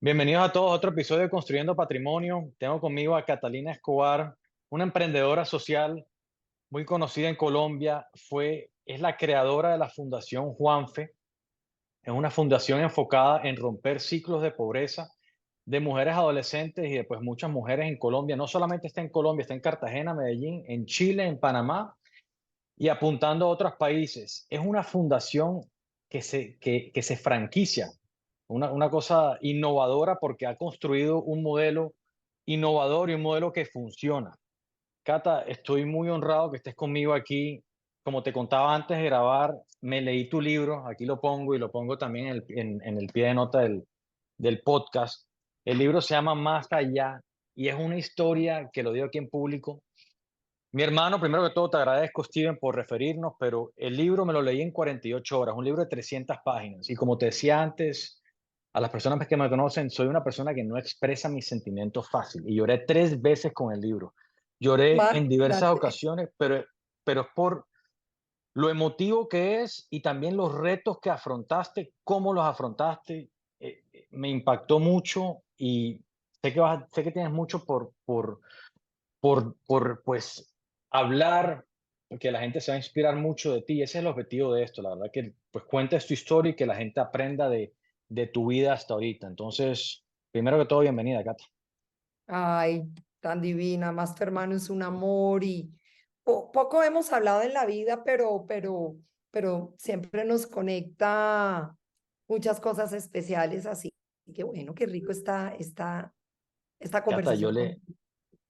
Bienvenidos a todos a otro episodio de Construyendo Patrimonio. Tengo conmigo a Catalina Escobar, una emprendedora social muy conocida en Colombia. Es la creadora de la Fundación Juanfe. Es una fundación enfocada en romper ciclos de pobreza de mujeres adolescentes y de pues, muchas mujeres en Colombia. No solamente está en Colombia, está en Cartagena, Medellín, en Chile, en Panamá y apuntando a otros países. Es una fundación que se franquicia, una cosa innovadora porque ha construido un modelo innovador y un modelo que funciona. Cata, estoy muy honrado que estés conmigo aquí. Como te contaba antes de grabar, me leí tu libro, aquí lo pongo y lo pongo también en el pie de nota del podcast. El libro se llama Más Allá y es una historia que lo digo aquí en público. Mi hermano, primero que todo, te agradezco, Steven, por referirnos, pero el libro me lo leí en 48 horas, un libro de 300 páginas. Y como te decía antes, a las personas que me conocen, soy una persona que no expresa mis sentimientos fácil. Y lloré 3 veces con el libro. Lloré en diversas Imagínate. ocasiones, pero es por lo emotivo que es y también los retos que afrontaste, cómo los afrontaste. Me impactó mucho y sé que tienes mucho pues, hablar, porque la gente se va a inspirar mucho de ti. Ese es el objetivo de esto, la verdad que, pues, cuentes tu historia y que la gente aprenda de tu vida hasta ahorita. Entonces, primero que todo, bienvenida, Katy. Ay, tan divina, más tu hermano es un amor y poco hemos hablado en la vida, pero siempre nos conecta muchas cosas especiales así. Y qué bueno, qué rico esta Cata, conversación con.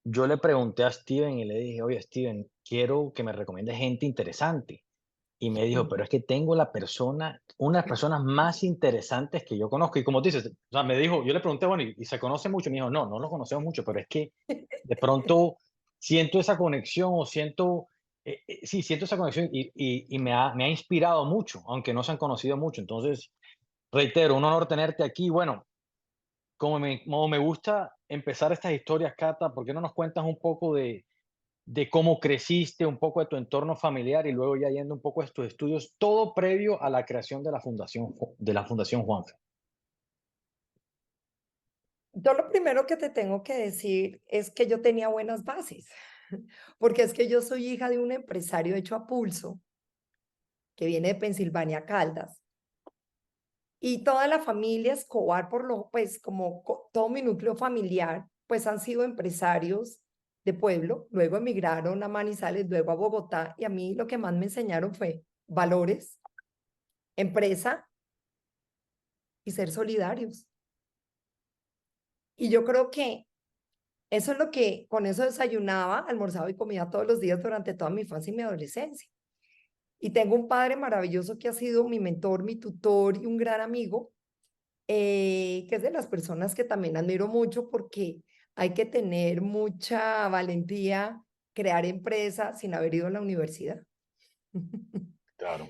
yo le pregunté a Steven y le dije: "Oye, Steven, quiero que me recomiendes gente interesante". Y me dijo: "Pero es que tengo una de las personas más interesantes que yo conozco". Y como tú dices, o sea, me dijo, yo le pregunté: "Bueno, ¿y se conoce mucho?". Me dijo: "No, no lo conocemos mucho, pero es que de pronto siento esa conexión o sí, siento esa conexión y me ha inspirado mucho, aunque no se han conocido mucho". Entonces, reitero, un honor tenerte aquí. Bueno, como me gusta empezar estas historias, Cata, ¿por qué no nos cuentas un poco de cómo creciste, un poco de tu entorno familiar y luego ya yendo un poco a tus estudios, todo previo a la creación de la Fundación Juanfe? Yo lo primero que te tengo que decir es que yo tenía buenas bases, porque es que yo soy hija de un empresario hecho a pulso, que viene de Pensilvania, Caldas. Y toda la familia Escobar, pues como todo mi núcleo familiar, pues han sido empresarios de pueblo, luego emigraron a Manizales, luego a Bogotá, y a mí lo que más me enseñaron fue valores, empresa y ser solidarios. Y yo creo que eso es lo que, con eso desayunaba, almorzaba y comía todos los días durante toda mi infancia y mi adolescencia. Y tengo un padre maravilloso que ha sido mi mentor, mi tutor y un gran amigo, que es de las personas que también admiro mucho porque hay que tener mucha valentía, crear empresa sin haber ido a la universidad. Claro.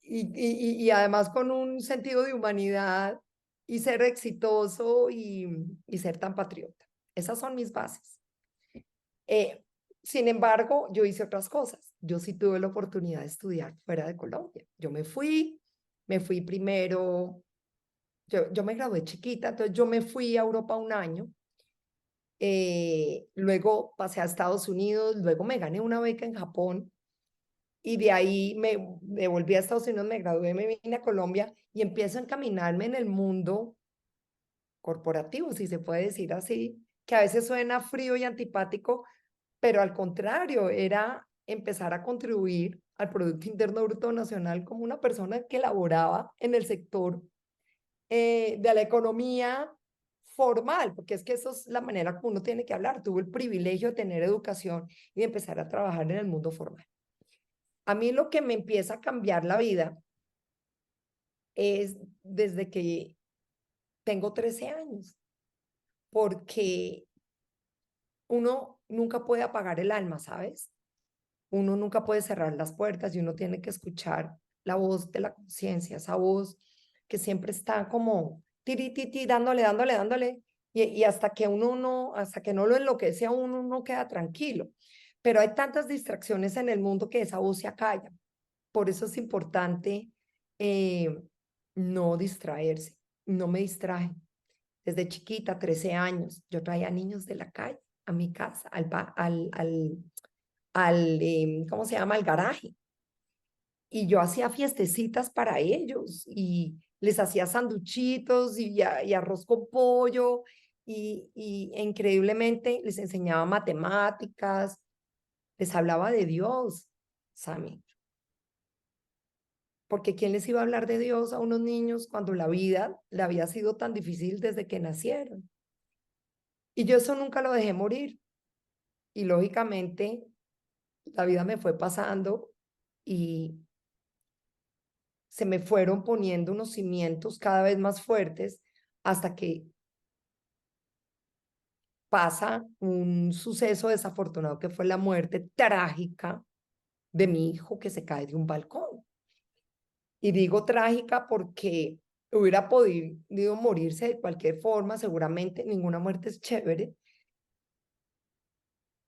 Y además con un sentido de humanidad y ser exitoso y ser tan patriota. Esas son mis bases. Eh, Sin embargo, yo hice otras cosas. Yo sí tuve la oportunidad de estudiar fuera de Colombia. Me fui primero. Yo me gradué chiquita, entonces yo me fui a Europa un año, luego pasé a Estados Unidos, luego me gané una beca en Japón y de ahí me volví a Estados Unidos, me gradué, me vine a Colombia y empiezo a encaminarme en el mundo corporativo, si se puede decir así, que a veces suena frío y antipático, pero al contrario, era empezar a contribuir al Producto Interno Bruto Nacional como una persona que laboraba en el sector de la economía formal, porque es que eso es la manera como uno tiene que hablar. Tuve el privilegio de tener educación y de empezar a trabajar en el mundo formal. A mí lo que me empieza a cambiar la vida es desde que tengo 13 años, porque uno nunca puede apagar el alma, ¿sabes? Uno nunca puede cerrar las puertas y uno tiene que escuchar la voz de la conciencia, esa voz que siempre está como tiri, tiri, dándole, dándole, dándole, y hasta que uno no, hasta que no lo enloquece a uno, no queda tranquilo. Pero hay tantas distracciones en el mundo que esa voz se acalla. Por eso es importante eh, no distraerse. No me distraje. desde chiquita, 13 años, yo traía niños de la calle a mi casa, ¿cómo se llama? Al garaje. Y yo hacía fiestecitas para ellos y les hacía sanduchitos y arroz con pollo y increíblemente les enseñaba matemáticas, les hablaba de Dios, Sammy. Porque ¿quién les iba a hablar de Dios a unos niños cuando la vida le había sido tan difícil desde que nacieron? Y yo eso nunca lo dejé morir. Y lógicamente la vida me fue pasando y se me fueron poniendo unos cimientos cada vez más fuertes hasta que pasa un suceso desafortunado que fue la muerte trágica de mi hijo que se cae de un balcón. Y digo trágica porque hubiera podido morirse de cualquier forma, seguramente ninguna muerte es chévere,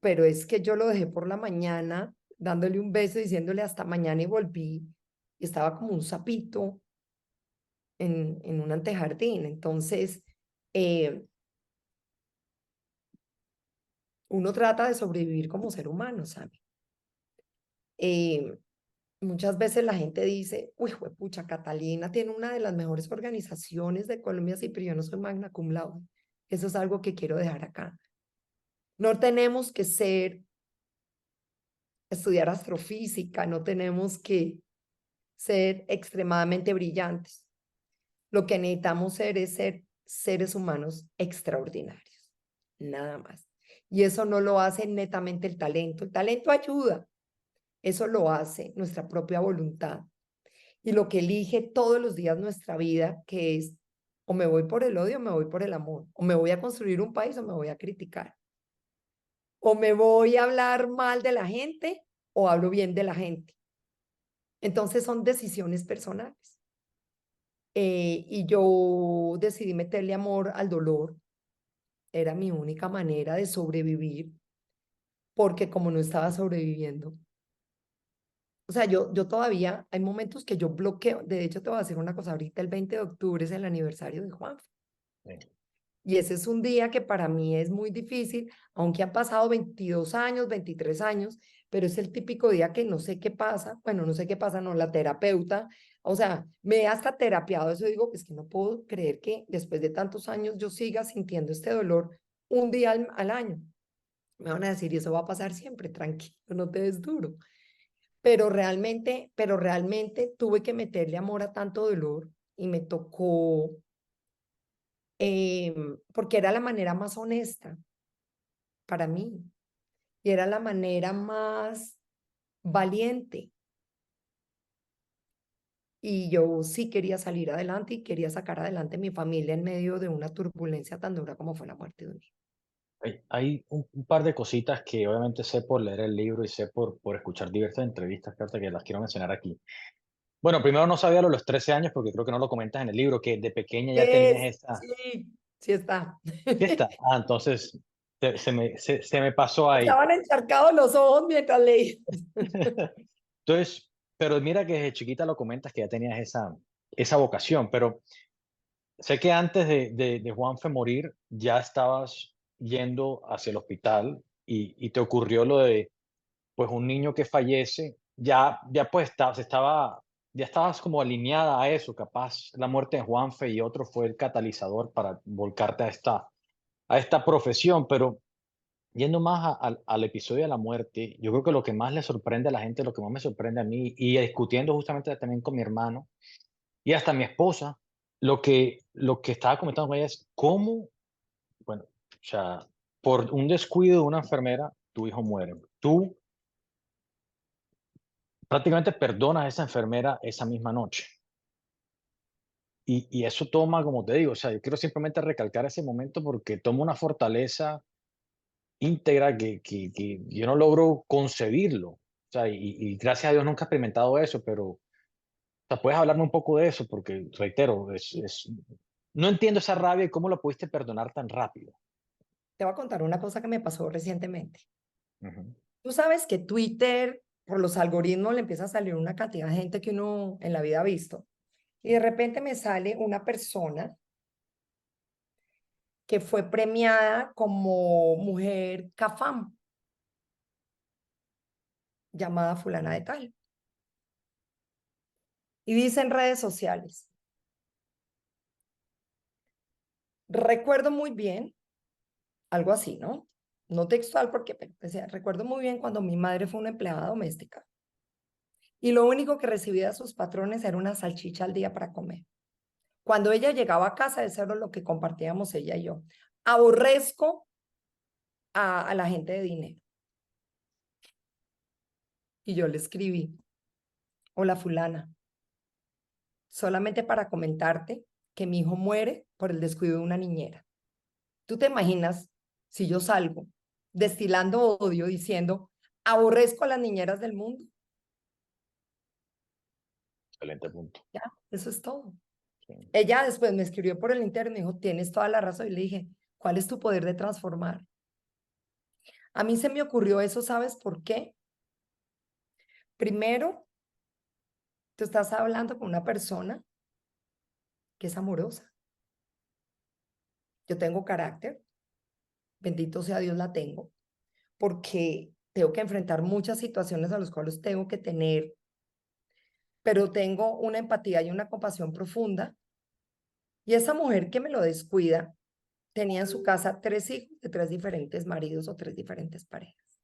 pero es que yo lo dejé por la mañana dándole un beso, diciéndole hasta mañana y volví, y estaba como un sapito en un antejardín. Entonces, eh, uno trata de sobrevivir como ser humano, ¿sabe? Eh, Muchas veces la gente dice, uy, pucha, Catalina tiene una de las mejores organizaciones de Colombia, sí, pero yo no soy magna cum laude. Eso es algo que quiero dejar acá. No tenemos que estudiar astrofísica, no tenemos que ser extremadamente brillantes. Lo que necesitamos ser es ser seres humanos extraordinarios, nada más. Y eso no lo hace netamente el talento. El talento ayuda, eso lo hace nuestra propia voluntad y lo que elige todos los días nuestra vida, que es o me voy por el odio o me voy por el amor, o me voy a construir un país o me voy a criticar, o me voy a hablar mal de la gente o hablo bien de la gente. Entonces son decisiones personales. Y yo decidí meterle amor al dolor, era mi única manera de sobrevivir, porque como no estaba sobreviviendo, o sea, yo todavía, hay momentos que yo bloqueo, de hecho te voy a decir una cosa, ahorita el 20 de octubre es el aniversario de Juan. Sí. Y ese es un día que para mí es muy difícil, aunque han pasado 22 años, 23 años, pero es el típico día que no sé qué pasa, bueno, no sé qué pasa, no, la terapeuta, o sea, me he hasta terapiado eso, digo, es que no puedo creer que después de tantos años yo siga sintiendo este dolor un día al año. Me van a decir, y eso va a pasar siempre, tranquilo, no te des duro. Pero realmente tuve que meterle amor a tanto dolor y me tocó porque era la manera más honesta para mí y era la manera más valiente. Y yo sí quería salir adelante y quería sacar adelante mi familia en medio de una turbulencia tan dura como fue la muerte de un hijo. Hay un par de cositas que obviamente sé por leer el libro y sé por escuchar diversas entrevistas, Carta, que las quiero mencionar aquí. Bueno, primero no sabía lo de los 13 años porque creo que no lo comentas en el libro, que de pequeña ya tenías esa. Sí, sí está. ¿Sí está? Ah, entonces se me pasó ahí. Estaban encharcados los ojos mientras leí. Entonces, pero mira que desde chiquita lo comentas que ya tenías esa vocación, pero sé que antes de Juanfe morir ya estabas yendo hacia el hospital y te ocurrió lo de, pues, un niño que fallece, ya pues ya estabas como alineada a eso, capaz la muerte de Juanfe y otro fue el catalizador para volcarte a esta profesión, pero yendo más al episodio de la muerte, yo creo que lo que más le sorprende a la gente, lo que más me sorprende a mí, y discutiendo justamente también con mi hermano y hasta mi esposa, lo que estaba comentando con ella es cómo, bueno, o sea, por un descuido de una enfermera, tu hijo muere. Tú prácticamente perdonas a esa enfermera esa misma noche. Y eso toma, como te digo, o sea, yo quiero simplemente recalcar ese momento porque toma una fortaleza íntegra que yo no logro concebirlo. O sea, y gracias a Dios nunca he experimentado eso, pero, o sea, ¿puedes hablarme un poco de eso? Porque, reitero, no entiendo esa rabia y cómo lo pudiste perdonar tan rápido. Te voy a contar una cosa que me pasó recientemente. Ujú. Tú sabes que Twitter, por los algoritmos, le empieza a salir una cantidad de gente que uno en la vida ha visto. Y de repente me sale una persona que fue premiada como mujer CAFAM, llamada fulana de tal. Y dice en redes sociales, recuerdo muy bien, algo así, ¿no? No textual porque, pero, o sea, recuerdo muy bien cuando mi madre fue una empleada doméstica y lo único que recibía de sus patrones era una salchicha al día para comer. Cuando ella llegaba a casa, eso era lo que compartíamos ella y yo. Aborrezco a la gente de dinero. Y yo le escribí, hola fulana, solamente para comentarte que mi hijo muere por el descuido de una niñera. ¿Tú te imaginas si yo salgo destilando odio diciendo, aborrezco a las niñeras del mundo? Excelente punto. Ya, eso es todo. Sí. Ella después me escribió por el interno y me dijo, tienes toda la razón. Y le dije, ¿cuál es tu poder de transformar? A mí se me ocurrió eso, ¿sabes por qué? Primero, tú estás hablando con una persona que es amorosa. Yo tengo carácter, bendito sea Dios la tengo, porque tengo que enfrentar muchas situaciones a las cuales tengo que tener, pero tengo una empatía y una compasión profunda. Y esa mujer que me lo descuida tenía en su casa 3 hijos de 3 diferentes maridos o 3 diferentes parejas.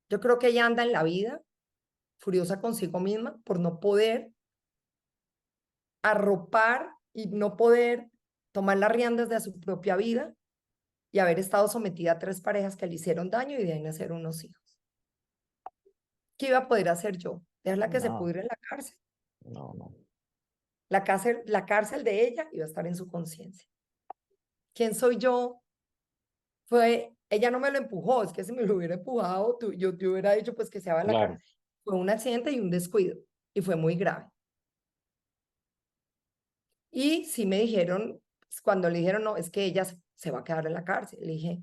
Yo creo que ella anda en la vida furiosa consigo misma por no poder arropar y no poder tomar las riendas de su propia vida y haber estado sometida a 3 parejas que le hicieron daño y de ahí nacer unos hijos. ¿Qué iba a poder hacer yo? Dejarla que se No, pudre en la cárcel. no, no. La cárcel de ella iba a estar en su conciencia. ¿Quién soy yo? Ella no me lo empujó, es que si me lo hubiera empujado, yo te hubiera dicho pues que se va a la cárcel. Claro, Fue un accidente y un descuido y fue muy grave. Y sí me dijeron, cuando le dijeron, no, es que ella se va a quedar en la cárcel, le dije,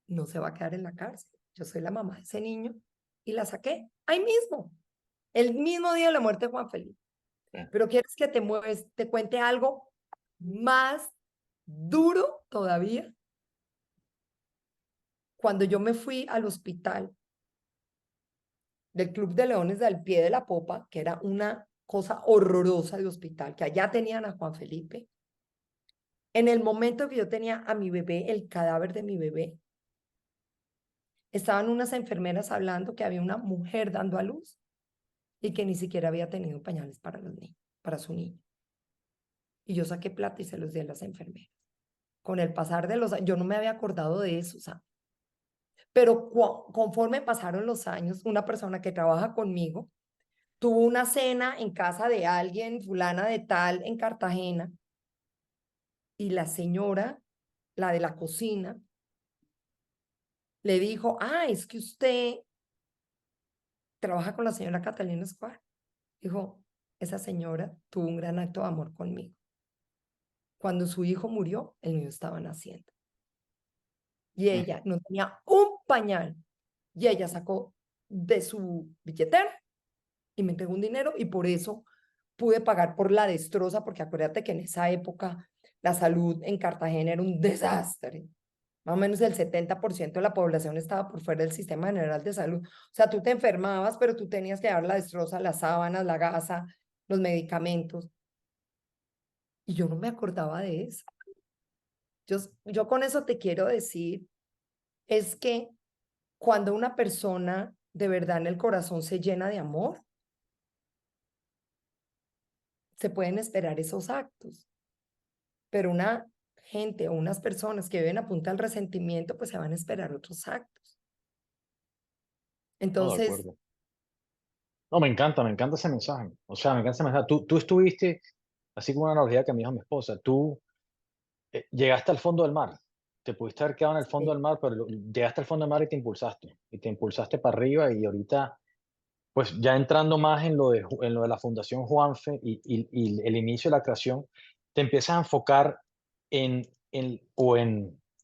no se va a quedar en la cárcel. Yo soy la mamá de ese niño y la saqué ahí mismo, el mismo día de la muerte de Juan Felipe. sí. Pero quieres que te cuente algo más duro todavía. Cuando yo me fui al hospital del Club de Leones del Pie de la Popa, que era una cosa horrorosa de hospital, que allá tenían a Juan Felipe, en el momento que yo tenía a mi bebé, el cadáver de mi bebé, estaban unas enfermeras hablando que había una mujer dando a luz y que ni siquiera había tenido pañales para los niños, para su niño. Y yo saqué plata y se los di a las enfermeras. Con el pasar de los años, yo no me había acordado de eso, ¿sabes? Pero conforme pasaron los años, una persona que trabaja conmigo tuvo una cena en casa de alguien, fulana de tal, en Cartagena, y la señora, la de la cocina, le dijo, ah, es que usted trabaja con la señora Catalina Escobar. Dijo, esa señora tuvo un gran acto de amor conmigo. Cuando su hijo murió, el mío estaba naciendo. Y Mm. ella no tenía un pañal. Y ella sacó de su billetera y me entregó un dinero y por eso pude pagar por la destroza, porque acuérdate que en esa época la salud en Cartagena era un desastre. Más o menos el 70% de la población estaba por fuera del sistema general de salud. O sea, tú te enfermabas, pero tú tenías que llevar la destroza, las sábanas, la gasa, los medicamentos. Y yo no me acordaba de eso. Yo con eso te quiero decir, es que cuando una persona de verdad en el corazón se llena de amor, se pueden esperar esos actos. Pero una gente o unas personas que viven a punta del resentimiento, pues se van a esperar otros actos. No, de Entonces, acuerdo. No, me encanta ese mensaje. O sea, me encanta ese mensaje. Tú estuviste, así como una analogía que me dijo mi esposa, tú llegaste al fondo del mar. Te pudiste haber quedado en el fondo sí. del mar, pero llegaste al fondo del mar y te impulsaste. Y te impulsaste para arriba y ahorita, pues ya entrando más en en lo de la Fundación Juanfe y el inicio de la creación, te empiezas a enfocar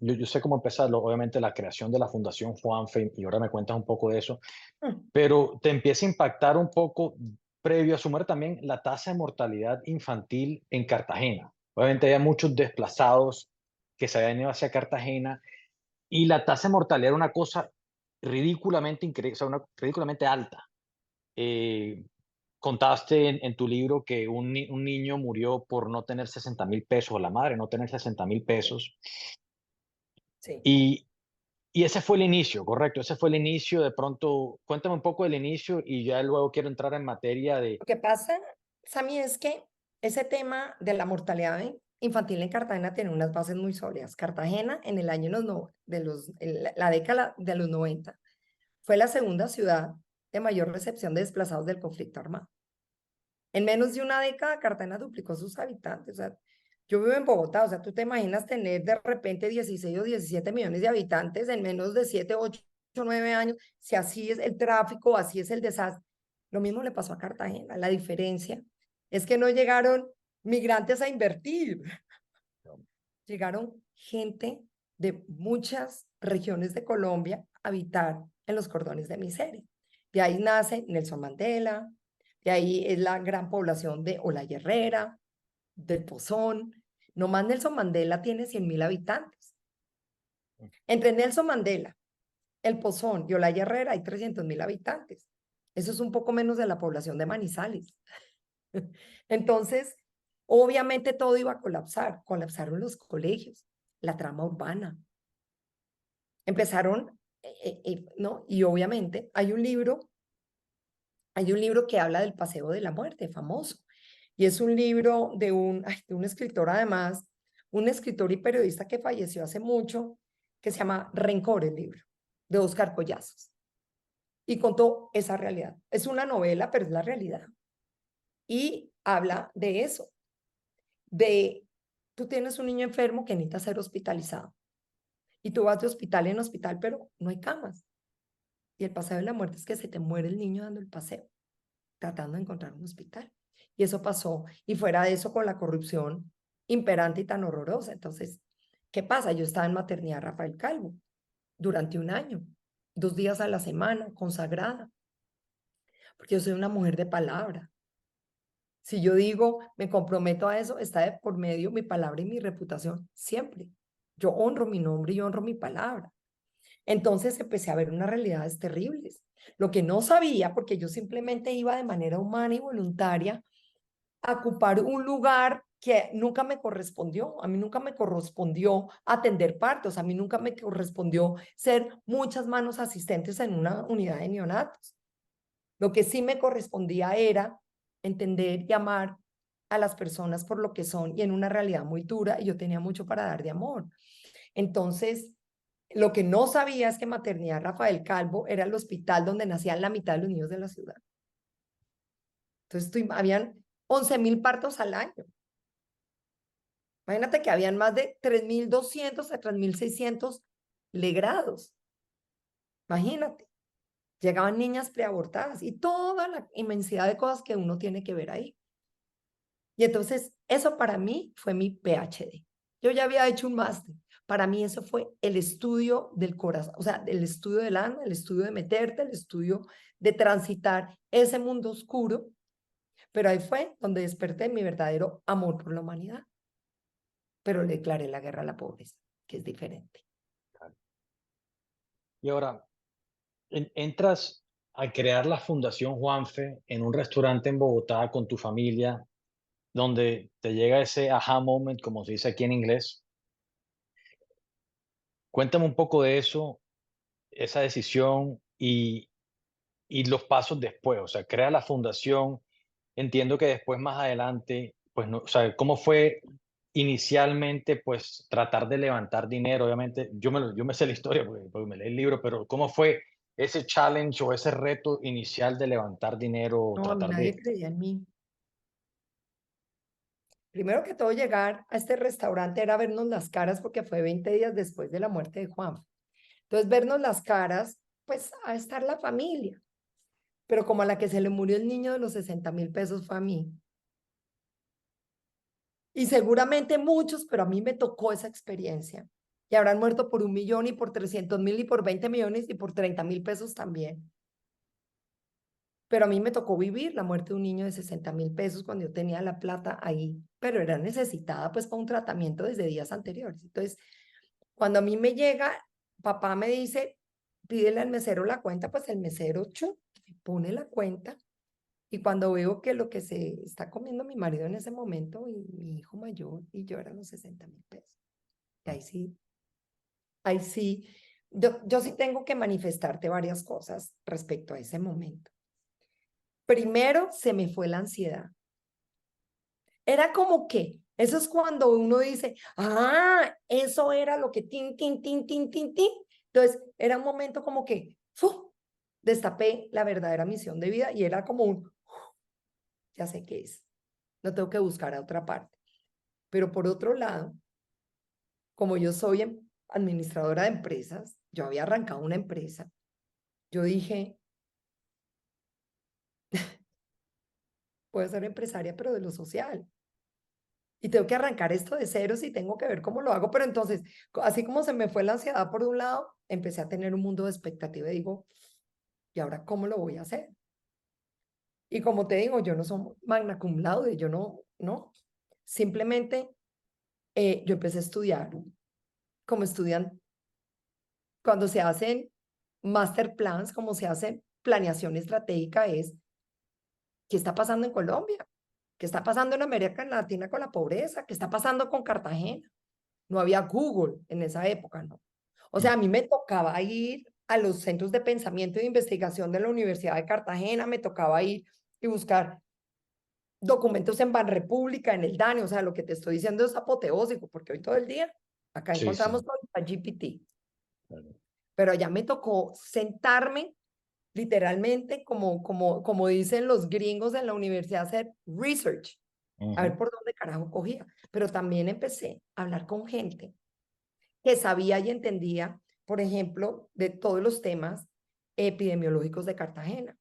yo sé cómo empezarlo, obviamente la creación de la Fundación Juanfe, y ahora me cuentas un poco de eso, Mm. pero te empieza a impactar un poco, previo a su muerte también, la tasa de mortalidad infantil en Cartagena. Obviamente había muchos desplazados que se habían ido hacia Cartagena y la tasa de mortalidad era una cosa ridículamente increíble, o sea, ridículamente alta. Eh, Contaste en tu libro que un niño murió por no tener 60.000 pesos, o la madre no tener 60.000 pesos. Sí. Y, y ese fue el inicio, correcto. Ese fue el inicio. De pronto, cuéntame un poco del inicio y ya luego quiero entrar en materia de... Lo que pasa, Sammy, es que ese tema de la mortalidad infantil en Cartagena tiene unas bases muy sólidas. Cartagena en el año la década de los 90 fue la segunda ciudad de mayor recepción de desplazados del conflicto armado. En menos de una década, Cartagena duplicó sus habitantes. O sea, yo vivo en Bogotá, o sea, tú te imaginas tener de repente 16 o 17 millones de habitantes en menos de 7, 8, 9 años, si así es el tráfico, así es el desastre. Lo mismo le pasó a Cartagena. La diferencia es que no llegaron migrantes a invertir, llegaron gente de muchas regiones de Colombia a habitar en los cordones de miseria. De ahí nace Nelson Mandela, de ahí es la gran población de Olaya Herrera, del Pozón. Nomás Nelson Mandela tiene 100.000 habitantes. Entre Nelson Mandela, el Pozón y Olaya Herrera hay 300.000 habitantes. Eso es un poco menos de la población de Manizales. Entonces, obviamente todo iba a colapsar. Colapsaron los colegios, la trama urbana. Empezaron, ¿no? Y obviamente hay un libro que habla del paseo de la muerte, famoso. Y es un libro de un escritor además, un escritor y periodista que falleció hace mucho, que se llama Rencor, el libro, de Óscar Collazos. Y contó esa realidad. Es una novela, pero es la realidad. Y habla de eso, de tú tienes un niño enfermo que necesita ser hospitalizado. Y tú vas de hospital en hospital, pero no hay camas. Y el paseo de la muerte es que se te muere el niño dando el paseo, tratando de encontrar un hospital. Y eso pasó. Y fuera de eso, con la corrupción imperante y tan horrorosa. Entonces, ¿qué pasa? Yo estaba en maternidad Rafael Calvo durante un año, 2 días a la semana, consagrada, porque yo soy una mujer de palabra. Si yo digo, me comprometo a eso, está de por medio mi palabra y mi reputación, siempre. Yo honro mi nombre y honro mi palabra. Entonces empecé a ver unas realidades terribles. Lo que no sabía, porque yo simplemente iba de manera humana y voluntaria a ocupar un lugar que nunca me correspondió. A mí nunca me correspondió atender partos, a mí nunca me correspondió ser muchas manos asistentes en una unidad de neonatos. Lo que sí me correspondía era entender y amar a las personas por lo que son y en una realidad muy dura y yo tenía mucho para dar de amor. Entonces, lo que no sabía es que Maternidad Rafael Calvo era el hospital donde nacían la mitad de los niños de la ciudad. Entonces, habían 11.000 partos al año. Imagínate que habían más de 3.200 a 3.600 legrados. Imagínate. Llegaban niñas preabortadas y toda la inmensidad de cosas que uno tiene que ver ahí. Y entonces, eso para mí fue mi PhD. Yo ya había hecho un máster. Para mí eso fue el estudio del corazón, o sea, el estudio del alma, el estudio de meterte, el estudio de transitar ese mundo oscuro. Pero ahí fue donde desperté mi verdadero amor por la humanidad. Pero le declaré la guerra a la pobreza, que es diferente. Y ahora, entras a crear la Fundación Juanfe en un restaurante en Bogotá con tu familia, donde te llega ese aha moment, como se dice aquí en inglés. Cuéntame un poco de eso, esa decisión y los pasos después. O sea, crea la fundación. Entiendo que después, más adelante, pues no, o sea, ¿cómo fue inicialmente, pues tratar de levantar dinero? Obviamente, yo me sé la historia porque me leí el libro, pero ¿cómo fue ese challenge o ese reto inicial de levantar dinero, o No, a mí tratar nadie de... creía en mí. Primero que todo, llegar a este restaurante era vernos las caras porque fue 20 días después de la muerte de Juan. Entonces, vernos las caras, pues a estar la familia. Pero como a la que se le murió el niño de los 60.000 pesos fue a mí. Y seguramente muchos, pero a mí me tocó esa experiencia. Y habrán muerto por 1.000.000 y por 300.000 y por 20 millones y por 30.000 pesos también. Pero a mí me tocó vivir la muerte de un niño de 60.000 pesos cuando yo tenía la plata ahí, pero era necesitada pues para un tratamiento desde días anteriores. Entonces, cuando a mí me llega, papá me dice, pídele al mesero la cuenta, pues el mesero me pone la cuenta. Y cuando veo que lo que se está comiendo mi marido en ese momento y mi hijo mayor y yo eran los 60.000 pesos. Y ahí sí, yo sí tengo que manifestarte varias cosas respecto a ese momento. Primero, se me fue la ansiedad. Era como que, eso es cuando uno dice, eso era lo que tin, tin, tin, tin, tin, tin. Entonces, era un momento como que, ¡fu! Destapé la verdadera misión de vida y era como ya sé qué es, no tengo que buscar a otra parte. Pero por otro lado, como yo soy administradora de empresas, yo había arrancado una empresa, yo dije, puedo ser empresaria, pero de lo social. Y tengo que arrancar esto de ceros y tengo que ver cómo lo hago. Pero entonces, así como se me fue la ansiedad por un lado, empecé a tener un mundo de expectativa y digo, ¿y ahora cómo lo voy a hacer? Y como te digo, yo no soy magna cum laude, yo no. Simplemente yo empecé a estudiar como estudiante. Cuando se hacen master plans, como se hace planeación estratégica, es ¿qué está pasando en Colombia? ¿Qué está pasando en América Latina con la pobreza? ¿Qué está pasando con Cartagena? No había Google en esa época, ¿no? O sea, a mí me tocaba ir a los centros de pensamiento y de investigación de la Universidad de Cartagena, me tocaba ir y buscar documentos en Banrepública, en el DANE, o sea, lo que te estoy diciendo es apoteósico, porque hoy todo el día acá Sí, encontramos sí. todo el GPT, Claro. pero allá me tocó sentarme literalmente, como dicen los gringos en la universidad, hacer research, a ver Ujú. por dónde carajo cogía. Pero también empecé a hablar con gente que sabía y entendía, por ejemplo, de todos los temas epidemiológicos de Cartagena,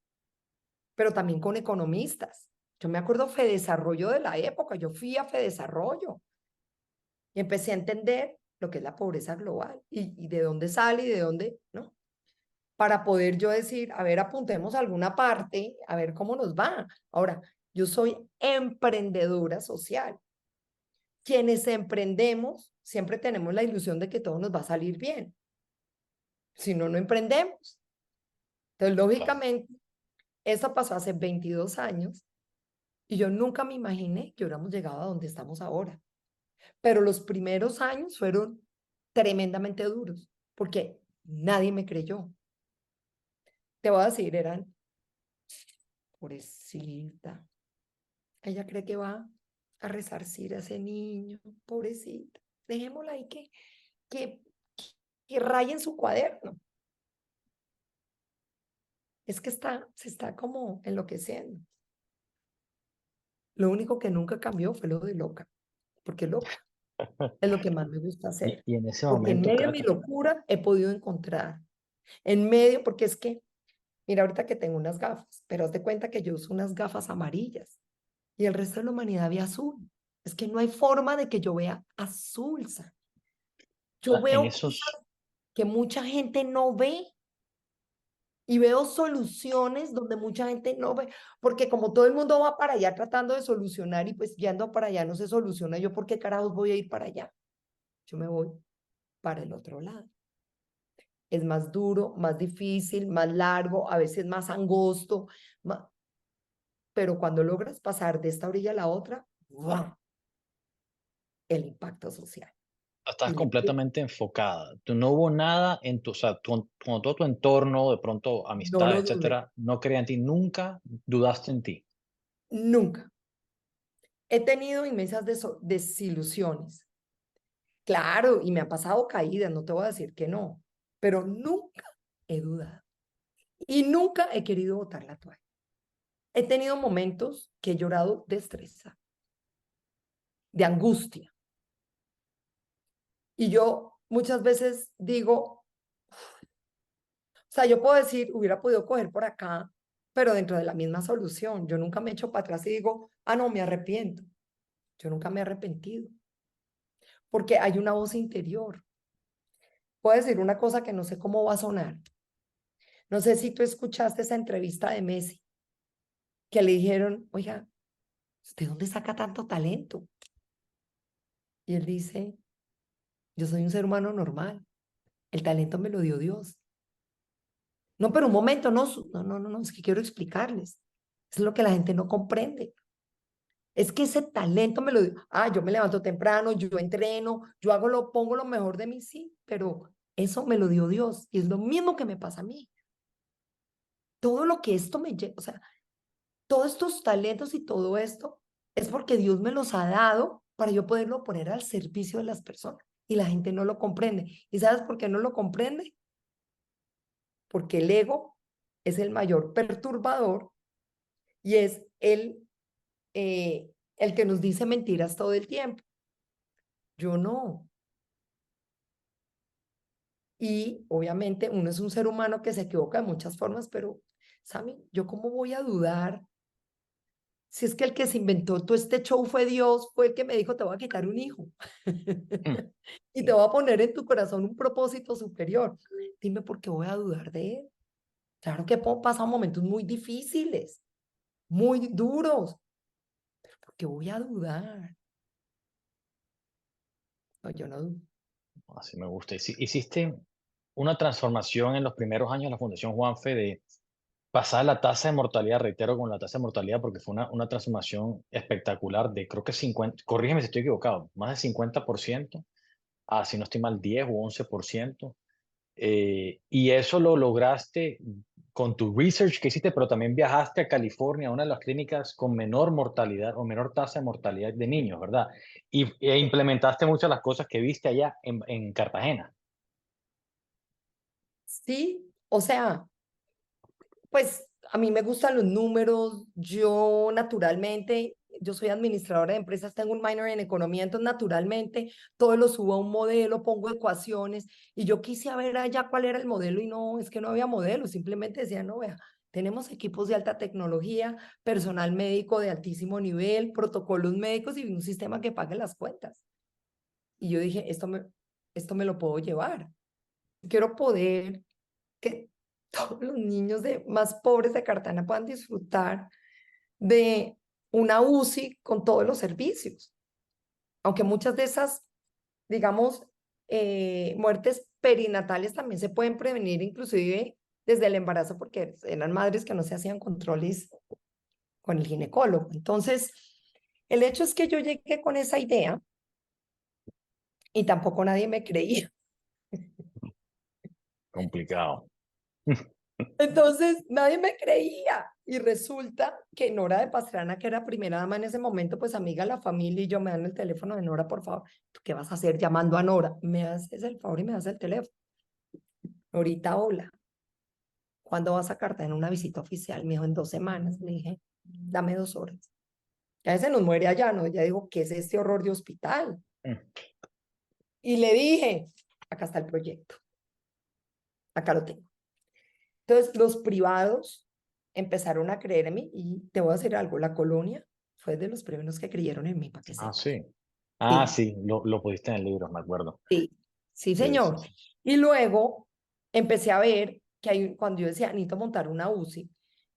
pero también con economistas. Yo me acuerdo Fedesarrollo de la época, yo fui a Fedesarrollo y empecé a entender lo que es la pobreza global y de dónde sale y de dónde, ¿no? Para poder yo decir, a ver, apuntemos a alguna parte, a ver cómo nos va. Ahora, yo soy emprendedora social. Quienes emprendemos, siempre tenemos la ilusión de que todo nos va a salir bien. Si no, no emprendemos. Entonces, Claro. lógicamente, eso pasó hace 22 años y yo nunca me imaginé que hubiéramos llegado a donde estamos ahora. Pero los primeros años fueron tremendamente duros porque nadie me creyó. Te voy a decir, eran, pobrecita, ella cree que va a resarcir a ese niño, pobrecita. Dejémosla ahí que, que raye en su cuaderno. Es que se está como enloqueciendo. Lo único que nunca cambió fue lo de loca, porque loca es lo que más me gusta hacer. Y en ese Porque en momento, medio de mi locura he podido encontrar, en medio, porque es que, mira, ahorita que tengo unas gafas, pero haz de cuenta que yo uso unas gafas amarillas y el resto de la humanidad ve azul. Es que no hay forma de que yo vea azul, Sa. Yo en veo esos, que mucha gente no ve y veo soluciones donde mucha gente no ve, porque como todo el mundo va para allá tratando de solucionar y pues yendo para allá no se soluciona, yo por qué carajos voy a ir para allá. Yo me voy para el otro lado. Es más duro, más difícil, más largo, a veces más angosto, pero cuando logras pasar de esta orilla a la otra, ¡guau! El impacto social. estás Y le pido, completamente enfocada. Tú no hubo nada en tu, o sea, cuando todo tu entorno, de pronto no lo amistades, dudé, etcétera, no creía en ti, nunca dudaste en ti. nunca. He tenido inmensas desilusiones. Claro, y me han pasado caídas, no te voy a decir que no, pero nunca he dudado y nunca he querido botar la toalla. He tenido momentos que he llorado de estrés, de angustia. Y yo muchas veces digo, o sea, yo puedo decir, hubiera podido coger por acá, pero dentro de la misma solución. Yo nunca me echo para atrás y digo, no, me arrepiento. Yo nunca me he arrepentido, porque hay una voz interior. Puedo decir una cosa que no sé cómo va a sonar. No sé si tú escuchaste esa entrevista de Messi. que le dijeron, oiga, ¿usted dónde saca tanto talento? Y él dice, yo soy un ser humano normal, el talento me lo dio Dios. No, pero un momento, no, no, es que quiero explicarles. Es lo que la gente no comprende. Es que ese talento me lo dio. Ah, yo me levanto temprano, yo entreno, yo hago lo, pongo lo mejor de mí, sí, pero eso me lo dio Dios y es lo mismo que me pasa a mí. Todo lo que esto me lleva, o sea, todos estos talentos y todo esto es porque Dios me los ha dado para yo poderlo poner al servicio de las personas y la gente no lo comprende. ¿Y sabes por qué no lo comprende? Porque el ego es el mayor perturbador y es el que nos dice mentiras todo el tiempo. Yo no. Y obviamente uno es un ser humano que se equivoca de muchas formas, pero, Sammy, ¿yo cómo voy a dudar si es que el que se inventó todo este show fue Dios, fue el que me dijo, te voy a quitar un hijo Mm, y te voy a poner en tu corazón un propósito superior? Dime por qué voy a dudar de él. Claro que pasado momentos muy difíciles, muy duros, pero ¿por qué voy a dudar? No, yo no dudo. así me gusta. Hiciste una transformación en los primeros años de la Fundación Juanfe de pasar la tasa de mortalidad, reitero con la tasa de mortalidad, porque fue una transformación espectacular de creo que 50, corrígeme si estoy equivocado, más de 50% a, si no estoy mal, 10 o 11%. Y eso lo lograste con tu research que hiciste, pero también viajaste a California, a una de las clínicas con menor mortalidad o menor tasa de mortalidad de niños, ¿verdad? E implementaste muchas de las cosas que viste allá en Cartagena. Sí, o sea, pues a mí me gustan los números, yo naturalmente, yo soy administradora de empresas, tengo un minor en economía, entonces naturalmente todo lo subo a un modelo, pongo ecuaciones y yo quise ver allá cuál era el modelo y no, es que no había modelo, simplemente decía, no, vea, tenemos equipos de alta tecnología, personal médico de altísimo nivel, protocolos médicos y un sistema que pague las cuentas. Y yo dije, esto me lo puedo llevar. Quiero poder que todos los niños más pobres de Cartagena puedan disfrutar de una UCI con todos los servicios. Aunque muchas de esas, digamos, muertes perinatales también se pueden prevenir inclusive desde el embarazo porque eran madres que no se hacían controles con el ginecólogo. Entonces, el hecho es que yo llegué con esa idea y tampoco nadie me creía. Complicado. Entonces, nadie me creía. Y resulta que Nora de Pastrana, que era primera dama en ese momento, pues amiga de la familia, y yo me dan el teléfono de Nora, por favor. ¿Tú qué vas a hacer llamando a Nora? Me haces el favor y me das el teléfono. Ahorita, hola. ¿Cuándo vas a Cartagena en una visita oficial? Me dijo, en 2 semanas. Le dije, dame 2 horas. Ya se nos muere allá, ¿no? Ya digo, ¿qué es este horror de hospital? Mm, Y le dije, acá está el proyecto. Acá lo tengo. Entonces, los privados empezaron a creer en mí y te voy a decir algo, la colonia fue de los primeros que creyeron en mí, para que Ah, sepas. sí. Ah, Sí, sí, lo pudiste en el libro, me acuerdo. sí, sí, Sí, sí, señor. sí. Y luego empecé a ver que cuando yo decía, necesito montar una UCI,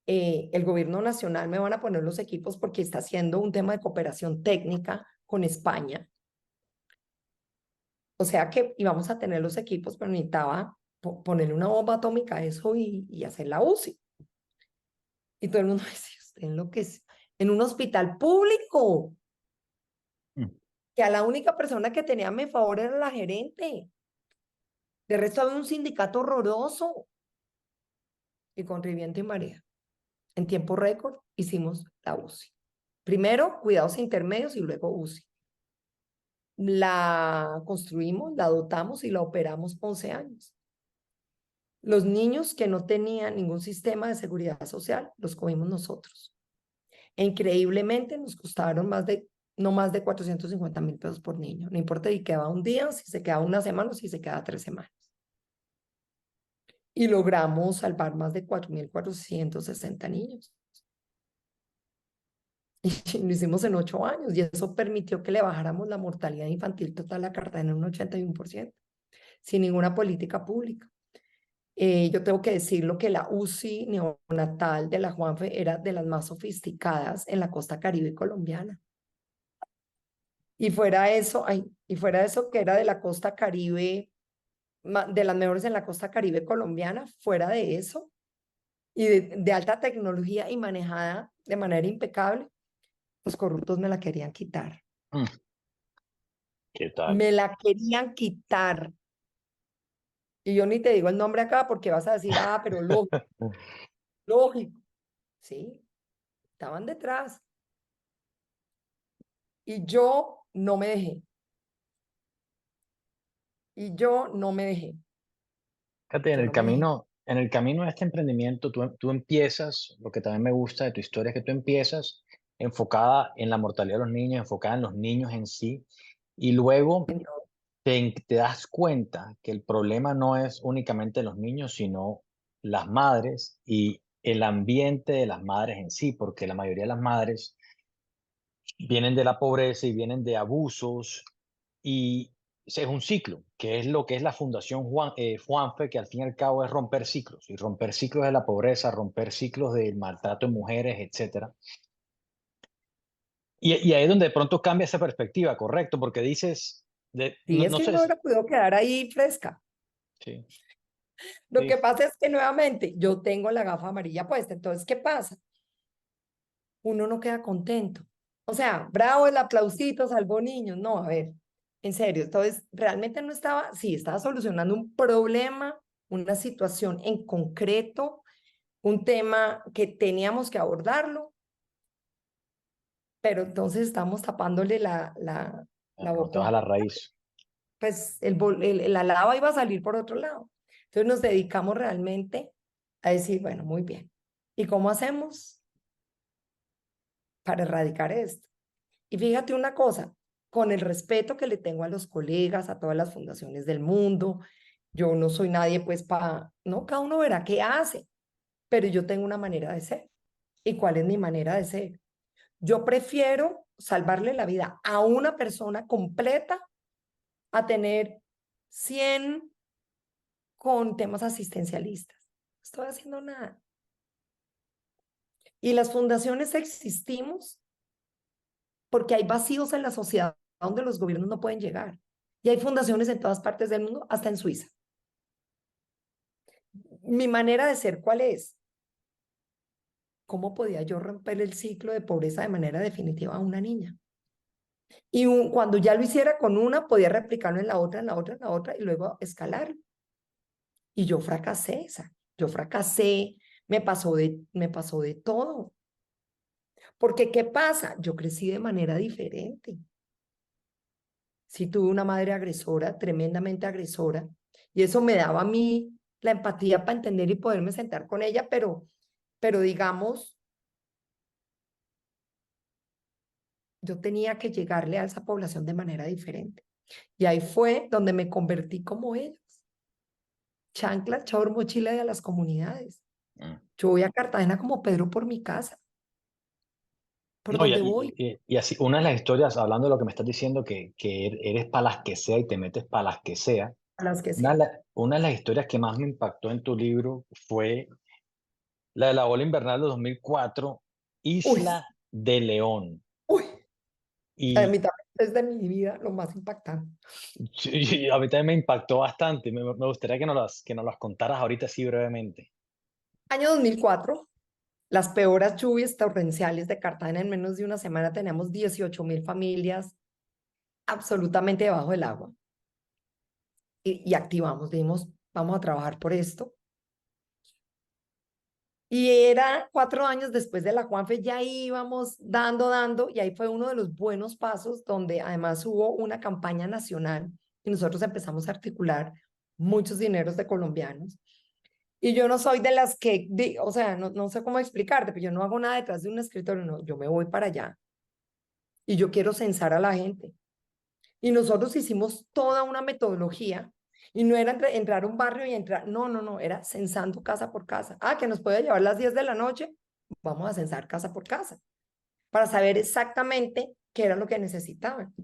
el gobierno nacional me van a poner los equipos porque está haciendo un tema de cooperación técnica con España. O sea que íbamos a tener los equipos, pero necesitaba ponerle una bomba atómica a eso y hacer la UCI. Y todo el mundo decía, usted en lo que es, en un hospital público, Mm, que a la única persona que tenía a mi favor era la gerente. De resto había un sindicato horroroso. Y con Riviento y Marea, en tiempo récord, hicimos la UCI. Primero, cuidados intermedios y luego UCI. La construimos, la dotamos y la operamos 11 años. Los niños que no tenían ningún sistema de seguridad social, los cogimos nosotros. E increíblemente nos costaron no más de 450.000 pesos por niño. No importa si quedaba un día, si se quedaba una semana o si se quedaba 3 semanas. Y logramos salvar más de 4.460 niños. Y lo hicimos en 8 años y eso permitió que le bajáramos la mortalidad infantil total a Cartagena en un 81%, sin ninguna política pública. Yo tengo que decirlo que la UCI neonatal de la Juanfe era de las más sofisticadas en la costa Caribe colombiana. Y fuera eso, ay, y fuera eso que era de la costa Caribe, de las mejores en la costa Caribe colombiana, fuera de eso, y de alta tecnología y manejada de manera impecable, los corruptos me la querían quitar. Mm, ¿qué tal? Me la querían quitar. Y yo ni te digo el nombre acá porque vas a decir, ah, pero lógico, lógico. Sí, estaban detrás. Y yo no me dejé. Y yo no me dejé. Fíjate, Yo no me dejé. en el camino de este emprendimiento, tú empiezas, lo que también me gusta de tu historia es que tú empiezas enfocada en la mortalidad de los niños, enfocada en los niños en sí, y luego te das cuenta que el problema no es únicamente los niños, sino las madres y el ambiente de las madres en sí, porque la mayoría de las madres vienen de la pobreza y vienen de abusos y es un ciclo, que es lo que es la Fundación Juanfe, que al fin y al cabo es romper ciclos, y romper ciclos de la pobreza, romper ciclos del maltrato de mujeres, etcétera. Y ahí es donde de pronto cambia esa perspectiva, correcto, porque dices, Sí, es no que yo sé, no hubiera podido quedar ahí fresca. sí, Lo sí, que pasa es que nuevamente yo tengo la gafa amarilla puesta. Entonces, ¿qué pasa? Uno no queda contento. O sea, bravo el aplausito, salvó niños. No, a ver, en serio. Entonces, realmente no estaba, sí, estaba solucionando un problema, una situación en concreto, un tema que teníamos que abordarlo, pero entonces estamos tapándole la no te vas a boca. la raíz. Pues la lava iba a salir por otro lado. Entonces nos dedicamos realmente a decir, bueno, muy bien. ¿Y cómo hacemos para erradicar esto? Y fíjate una cosa, con el respeto que le tengo a los colegas, a todas las fundaciones del mundo, yo no soy nadie pues para, no, cada uno verá qué hace, pero yo tengo una manera de ser. ¿Y cuál es mi manera de ser? Yo prefiero salvarle la vida a una persona completa a tener 100 con temas asistencialistas. No estoy haciendo nada. Y las fundaciones existimos porque hay vacíos en la sociedad donde los gobiernos no pueden llegar. Y hay fundaciones en todas partes del mundo, hasta en Suiza. Mi manera de ser, ¿cuál es? ¿Cómo podía yo romper el ciclo de pobreza de manera definitiva a una niña? Y cuando ya lo hiciera con una, podía replicarlo en la otra, en la otra, en la otra, y luego escalar. Y yo fracasé, esa. Yo fracasé, me pasó de todo. Porque, ¿qué pasa? Yo crecí de manera diferente. Sí tuve una madre agresora, tremendamente agresora, y eso me daba a mí la empatía para entender y poderme sentar con ella, pero digamos, yo tenía que llegarle a esa población de manera diferente. Y ahí fue donde me convertí como ellos. Chancla, chor, mochila de las comunidades. Mm. Yo voy a Cartagena como Pedro por mi casa, por No, donde voy. y así, una de las historias, hablando de lo que me estás diciendo, que eres para las que sea y te metes para las que sea, A las que sea. una de las historias que más me impactó en tu libro fue la de la ola invernal de 2004, Uy, Isla de León. uy, a Y mí también es de mi vida lo más impactante. sí, a mí también me impactó bastante. Me gustaría que nos las contaras ahorita así brevemente. Año 2004. Las peores lluvias torrenciales de Cartagena en menos de una semana teníamos 18.000 familias absolutamente debajo del agua y activamos, dijimos, vamos a trabajar por esto. Y era 4 años después de la Juanfe, ya íbamos dando, y ahí fue uno de los buenos pasos donde además hubo una campaña nacional y nosotros empezamos a articular muchos dineros de colombianos. Y yo no soy de las que, o sea, no sé cómo explicarte, pero yo no hago nada detrás de un escritorio, no, yo me voy para allá y yo quiero censar a la gente. Y nosotros hicimos toda una metodología y no era entrar a un barrio y entrar, no, era censando casa por casa. Ah, que nos puede llevar las 10 de la noche, vamos a censar casa por casa para saber exactamente qué era lo que necesitaban.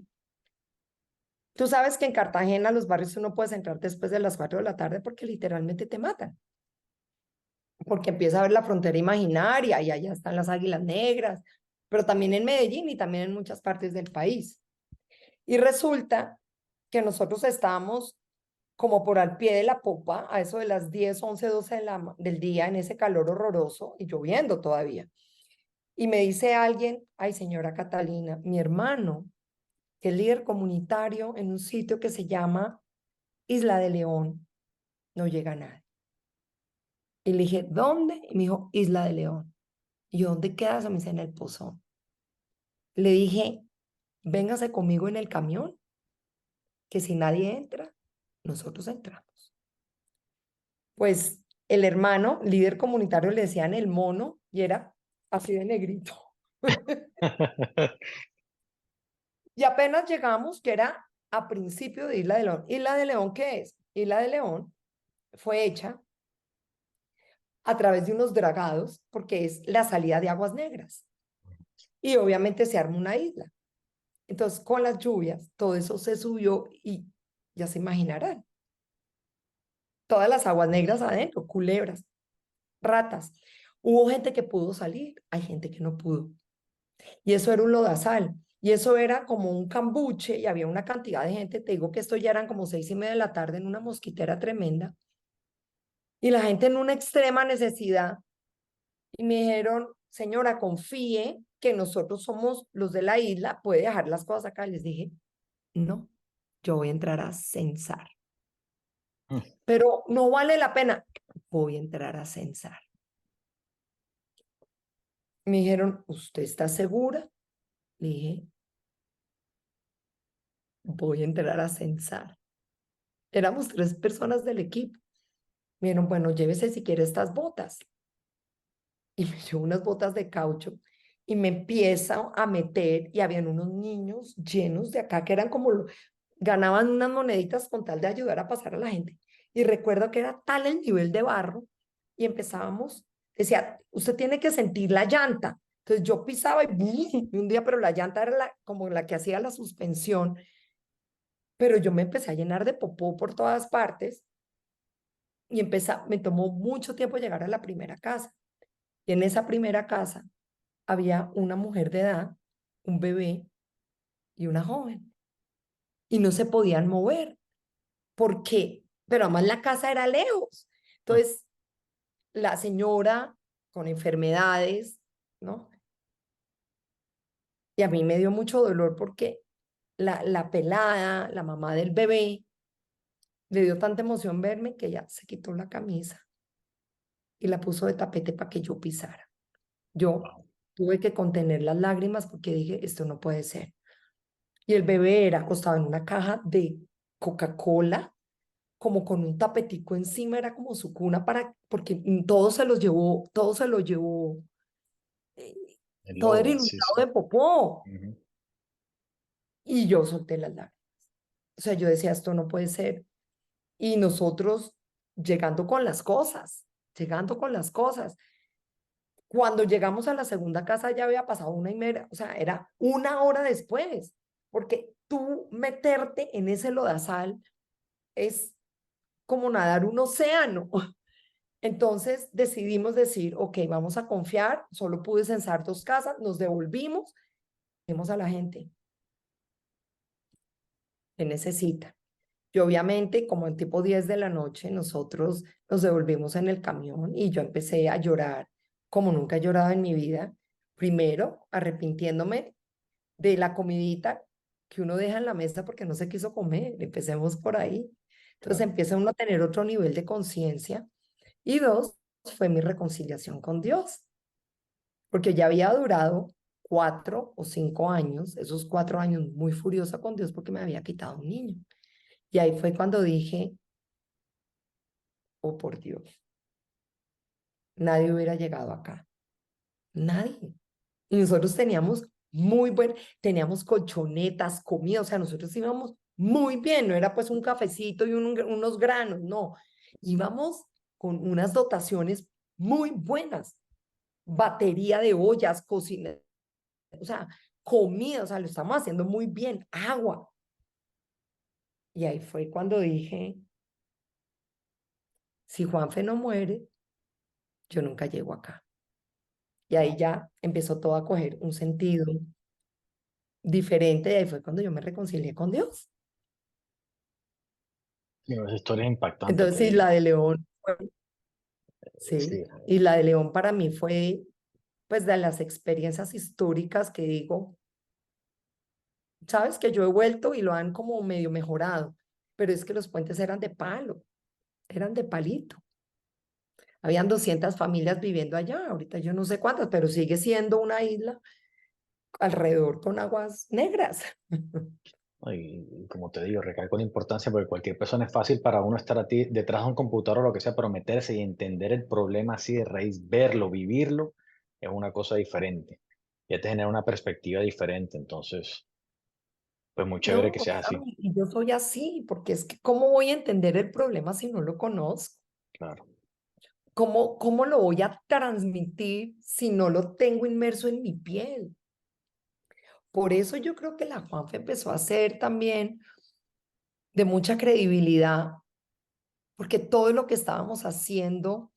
Tú sabes que en Cartagena los barrios tú no puedes entrar después de las 4 de la tarde porque literalmente te matan. porque empieza a ver la frontera imaginaria y allá están las águilas negras, pero también en Medellín y también en muchas partes del país. Y resulta que nosotros estábamos como por al pie de la popa, a eso de las 10 11 12 del día, en ese calor horroroso y lloviendo todavía. Y me dice alguien, ay señora Catalina, mi hermano, que es líder comunitario en un sitio que se llama Isla de León, no llega a nadie. Y le dije, ¿dónde? Y me dijo, Isla de León. Y yo, ¿dónde quedas? Me dice, en el Pozón. Le dije, véngase conmigo en el camión, que si nadie entra, nosotros entramos. Pues el hermano, líder comunitario, le decían el mono y era así de negrito. Y apenas llegamos, que era a principio de Isla de León. ¿Isla de León qué es? Isla de León fue hecha a través de unos dragados porque es la salida de aguas negras. Y obviamente se arma una isla. Entonces, con las lluvias, todo eso se subió y ya se imaginarán. Todas las aguas negras adentro, culebras, ratas. Hubo gente que pudo salir, hay gente que no pudo. Y eso era un lodazal. Y eso era como un cambuche y había una cantidad de gente. Te digo que esto ya eran como 6:30 de la tarde en una mosquitera tremenda. Y la gente en una extrema necesidad. Y me dijeron, señora, confíe que nosotros somos los de la isla, puede dejar las cosas acá. Les dije, no, yo voy a entrar a censar. Pero no vale la pena. Voy a entrar a censar. Me dijeron, ¿usted está segura? Le dije, voy a entrar a censar. Éramos 3 personas del equipo. Me dijeron, bueno, llévese si quiere estas botas. Y me llevo unas botas de caucho y me empieza a meter y habían unos niños llenos de acá que eran como, ganaban unas moneditas con tal de ayudar a pasar a la gente. Y recuerdo que era tal el nivel de barro y empezábamos, decía, usted tiene que sentir la llanta. Entonces yo pisaba y, ¡bum! Y un día, pero la llanta era como la que hacía la suspensión, pero yo me empecé a llenar de popó por todas partes y me tomó mucho tiempo llegar a la primera casa. Y en esa primera casa había una mujer de edad, un bebé y una joven. Y no se podían mover. ¿Por qué? Pero además la casa era lejos. Entonces, la señora con enfermedades, ¿no? Y a mí me dio mucho dolor porque la pelada, la mamá del bebé, le dio tanta emoción verme que ella se quitó la camisa y la puso de tapete para que yo pisara. Yo tuve que contener las lágrimas porque dije, esto no puede ser. Y el bebé era acostado en una caja de Coca-Cola, como con un tapetico encima, era como su cuna porque todo se lo llevó, eh, El todo era lodo, sí, inundado sí. de popó. Ujú. Y yo solté las lágrimas. O sea, yo decía, esto no puede ser. Y nosotros llegando con las cosas, llegando con las cosas. Cuando llegamos a la segunda casa ya había pasado 1:30, o sea, era 1 hora después, porque tú meterte en ese lodazal es como nadar un océano. Entonces decidimos decir, ok, vamos a confiar, solo pude censar 2 casas, nos devolvimos, dimos a la gente que necesita. Y obviamente, como en tipo 10 de la noche, nosotros nos devolvimos en el camión y yo empecé a llorar como nunca he llorado en mi vida. Primero, arrepintiéndome de la comidita que uno deja en la mesa porque no se quiso comer. Empecemos por ahí. Entonces Claro. empieza uno a tener otro nivel de conciencia. Y dos, fue mi reconciliación con Dios, porque ya había durado 4 o 5 años, esos 4 años muy furiosa con Dios porque me había quitado un niño. Y ahí fue cuando dije, oh por Dios, nadie hubiera llegado acá, nadie. Y nosotros teníamos colchonetas, comida, o sea, nosotros íbamos muy bien, no era pues un cafecito y unos granos, no, íbamos con unas dotaciones muy buenas, batería de ollas, cocina, o sea, comida, o sea, lo estamos haciendo muy bien, agua. Y ahí fue cuando dije, si Juanfe no muere, yo nunca llego acá. Y ahí ya empezó todo a coger un sentido diferente, y ahí fue cuando yo me reconcilié con Dios. Sí, esa historia es impactante, Entonces, te sí, digo. la de León, Sí, sí, y la de León para mí fue, pues, de las experiencias históricas que digo, sabes que yo he vuelto y lo han como medio mejorado, pero es que los puentes eran de palo, eran de palito. Habían 200 familias viviendo allá, ahorita yo no sé cuántas, pero sigue siendo una isla alrededor con aguas negras. y como te digo, recalco la importancia porque cualquier persona es fácil para uno estar detrás de un computador o lo que sea, pero meterse y entender el problema así de raíz, verlo, vivirlo, es una cosa diferente. Ya te genera una perspectiva diferente, entonces, pues muy chévere que No, seas así, Cami, y yo soy así, porque es que ¿cómo voy a entender el problema si no lo conozco? claro. ¿Cómo lo voy a transmitir si no lo tengo inmerso en mi piel? Por eso yo creo que la Juanfe empezó a ser también de mucha credibilidad, porque todo lo que estábamos haciendo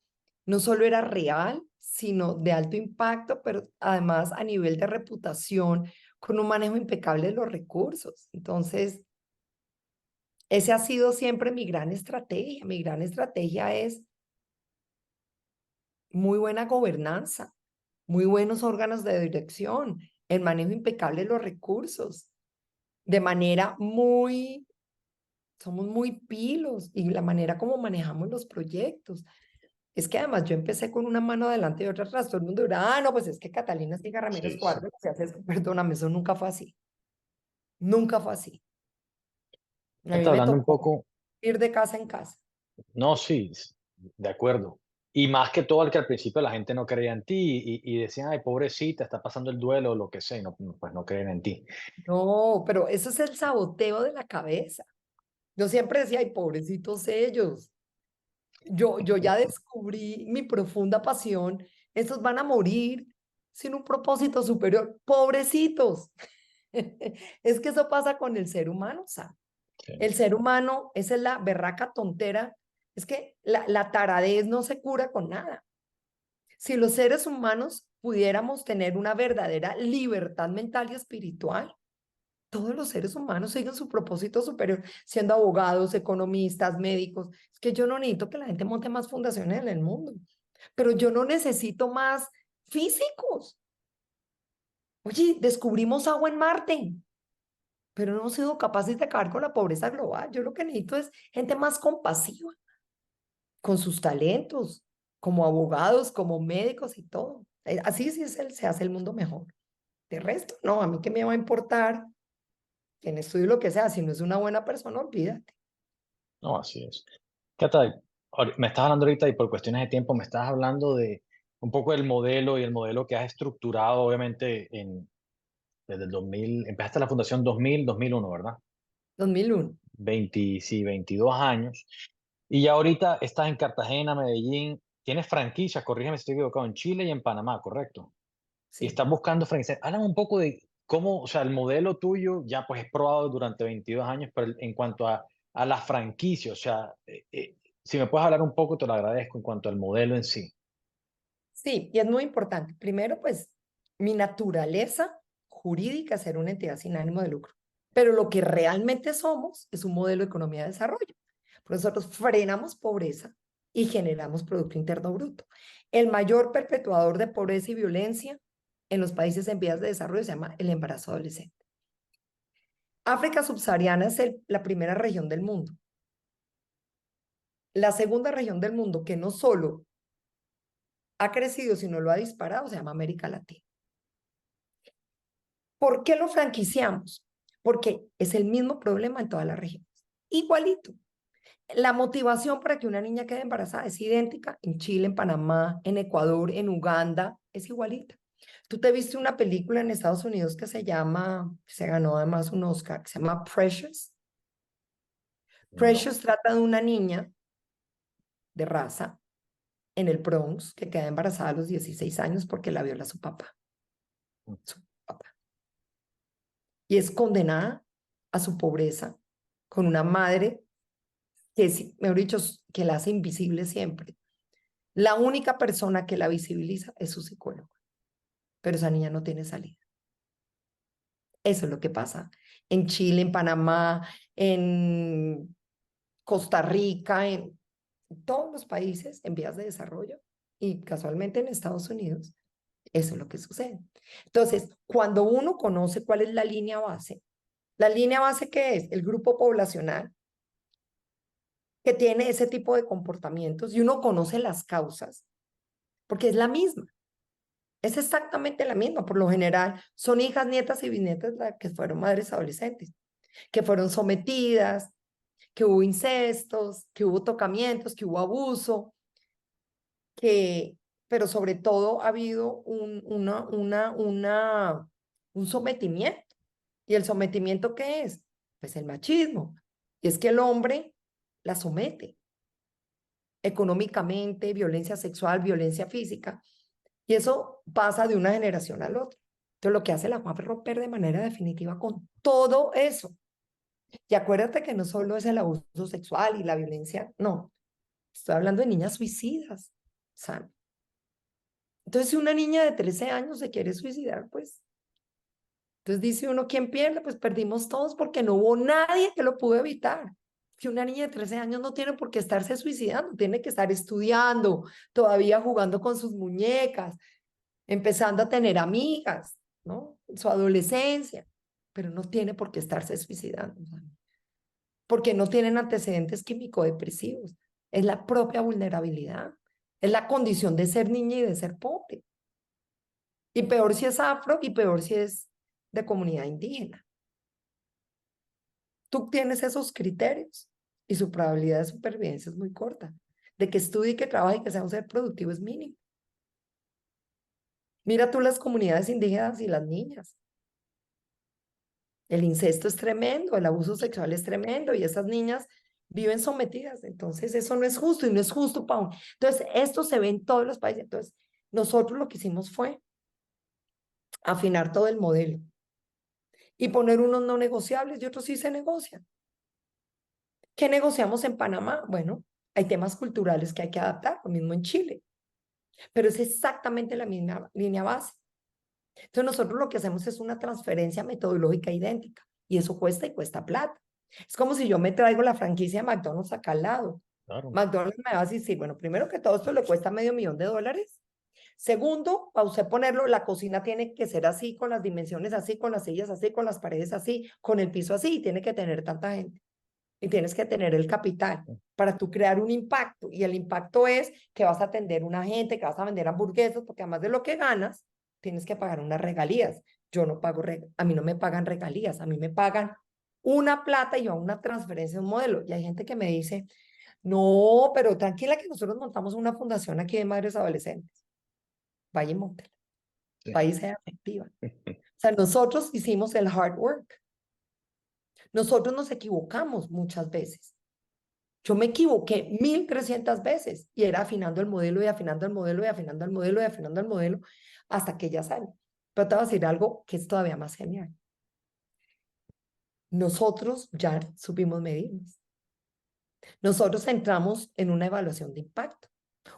no solo era real, sino de alto impacto, pero además a nivel de reputación, con un manejo impecable de los recursos. Entonces, ese ha sido siempre mi gran estrategia. Mi gran estrategia es muy buena gobernanza, muy buenos órganos de dirección, el manejo impecable de los recursos, de manera muy, somos muy pilos y la manera como manejamos los proyectos. Es que además yo empecé con una mano adelante y otra atrás. Todo el mundo dirá, ah, no, pues es que Catalina Siga Ramírez Sí, sí. Cuadro, se hace esto. Perdóname, eso nunca fue así. Nunca fue así. A mí Está me hablando un tocó poco, ir de casa en casa. no, sí, de acuerdo. Y más que todo, el que al principio la gente no creía en ti y decían, ay, pobrecita, está pasando el duelo o lo que sea, y no, pues no creen en ti. No, pero eso es el saboteo de la cabeza. Yo siempre decía, ay, pobrecitos ellos. Yo ya descubrí mi profunda pasión. Estos van a morir sin un propósito superior. Pobrecitos. Es que eso pasa con el ser humano, Sam. Sí, El ser humano, esa es la berraca tontera. Es que la taradez no se cura con nada. Si los seres humanos pudiéramos tener una verdadera libertad mental y espiritual, todos los seres humanos siguen su propósito superior, siendo abogados, economistas, médicos. Es que yo no necesito que la gente monte más fundaciones en el mundo, pero yo no necesito más físicos. Oye, descubrimos agua en Marte, pero no hemos sido capaces de acabar con la pobreza global. Yo lo que necesito es gente más compasiva, con sus talentos, como abogados, como médicos y todo. Así sí se hace el mundo mejor. De resto, no, a mí qué me va a importar quien estudie lo que sea, si no es una buena persona, olvídate. no, así es. Cata, me estás hablando ahorita y por cuestiones de tiempo me estás hablando de un poco del modelo y el modelo que has estructurado, obviamente, desde el 2000, empezaste la fundación 2001, ¿verdad? 2001. 20, sí, 22 años. Y ya ahorita estás en Cartagena, Medellín, tienes franquicias, corrígeme si estoy equivocado, en Chile y en Panamá, ¿correcto? Y Sí. estás buscando franquicias. Háblame un poco de cómo, o sea, el modelo tuyo ya pues es probado durante 22 años, pero en cuanto a la franquicia, o sea, si me puedes hablar un poco, te lo agradezco en cuanto al modelo en sí. Sí, y es muy importante. Primero, pues, mi naturaleza jurídica es ser una entidad sin ánimo de lucro. Pero lo que realmente somos es un modelo de economía de desarrollo. Por eso nosotros frenamos pobreza y generamos Producto Interno Bruto. El mayor perpetuador de pobreza y violencia en los países en vías de desarrollo se llama el embarazo adolescente. África subsahariana es la primera región del mundo. La segunda región del mundo que no solo ha crecido, sino lo ha disparado, se llama América Latina. ¿Por qué lo franquiciamos? Porque es el mismo problema en todas las regiones. Igualito. La motivación para que una niña quede embarazada es idéntica en Chile, en Panamá, en Ecuador, en Uganda, es igualita. Tú te viste una película en Estados Unidos que se llama, se ganó además un Oscar, que se llama Precious. No. Precious trata de una niña de raza en el Bronx que queda embarazada a los 16 años porque la viola su papá. Su papá. Y es condenada a su pobreza con una madre que, mejor dicho, que la hace invisible siempre. La única persona que la visibiliza es su psicólogo, pero esa niña no tiene salida. Eso es lo que pasa en Chile, en Panamá, en Costa Rica, en todos los países en vías de desarrollo y casualmente en Estados Unidos. Eso es lo que sucede. Entonces, cuando uno conoce cuál es la línea base que es el grupo poblacional que tiene ese tipo de comportamientos y uno conoce las causas, porque es la misma, es exactamente la misma. Por lo general, son hijas, nietas y bisnietas las que fueron madres adolescentes, que fueron sometidas, que hubo incestos, que hubo tocamientos, que hubo abuso, que, pero sobre todo ha habido un sometimiento. ¿Y el sometimiento qué es? Pues el machismo. Y es que el hombre la somete económicamente, violencia sexual, violencia física. Y eso pasa de una generación a la otra. Entonces lo que hace la UAF es romper de manera definitiva con todo eso. Y acuérdate que no solo es el abuso sexual y la violencia, no. Estoy hablando de niñas suicidas, ¿sabes? Entonces, si una niña de 13 años se quiere suicidar, pues, entonces dice uno, ¿quién pierde? Pues perdimos todos porque no hubo nadie que lo pudo evitar. Que una niña de 13 años no tiene por qué estarse suicidando, tiene que estar estudiando, todavía jugando con sus muñecas, empezando a tener amigas, ¿no? Su adolescencia, pero no tiene por qué estarse suicidando, ¿sabes? Porque no tienen antecedentes químico-depresivos. Es la propia vulnerabilidad, es la condición de ser niña y de ser pobre. Y peor si es afro y peor si es de comunidad indígena. Tú tienes esos criterios y su probabilidad de supervivencia es muy corta. De que estudie, que trabaje y que sea un ser productivo es mínimo. Mira tú las comunidades indígenas y las niñas. El incesto es tremendo, el abuso sexual es tremendo y esas niñas viven sometidas. Entonces, eso no es justo y no es justo para un... Entonces, esto se ve en todos los países. Entonces, nosotros lo que hicimos fue afinar todo el modelo y poner unos no negociables y otros sí se negocian. ¿Qué negociamos en Panamá? Bueno, hay temas culturales que hay que adaptar, lo mismo en Chile, pero es exactamente la misma línea base. Entonces nosotros lo que hacemos es una transferencia metodológica idéntica y eso cuesta y cuesta plata. Es como si yo me traigo la franquicia de McDonald's acá al lado. Claro. McDonald's me va a decir, bueno, primero que todo esto le cuesta $500,000. Segundo, para usted ponerlo, la cocina tiene que ser así, con las dimensiones así, con las sillas así, con las paredes así, con el piso así, y tiene que tener tanta gente. Y tienes que tener el capital para tú crear un impacto. Y el impacto es que vas a atender una gente, que vas a vender hamburguesas, porque además de lo que ganas, tienes que pagar unas regalías. Yo no pago, a mí no me pagan regalías, a mí me pagan una plata y yo una transferencia de un modelo. Y hay gente que me dice, no, pero tranquila que nosotros montamos una fundación aquí de madres adolescentes. Vaya y móntela, Sí. vaya y sea efectiva. O sea, nosotros hicimos el hard work. Nosotros nos equivocamos muchas veces. Yo me equivoqué 1.300 veces y era afinando el modelo y afinando el modelo y afinando el modelo y afinando el modelo hasta que ya sale. Pero te voy a decir algo que es todavía más genial. Nosotros ya supimos medirnos. Nosotros entramos en una evaluación de impacto,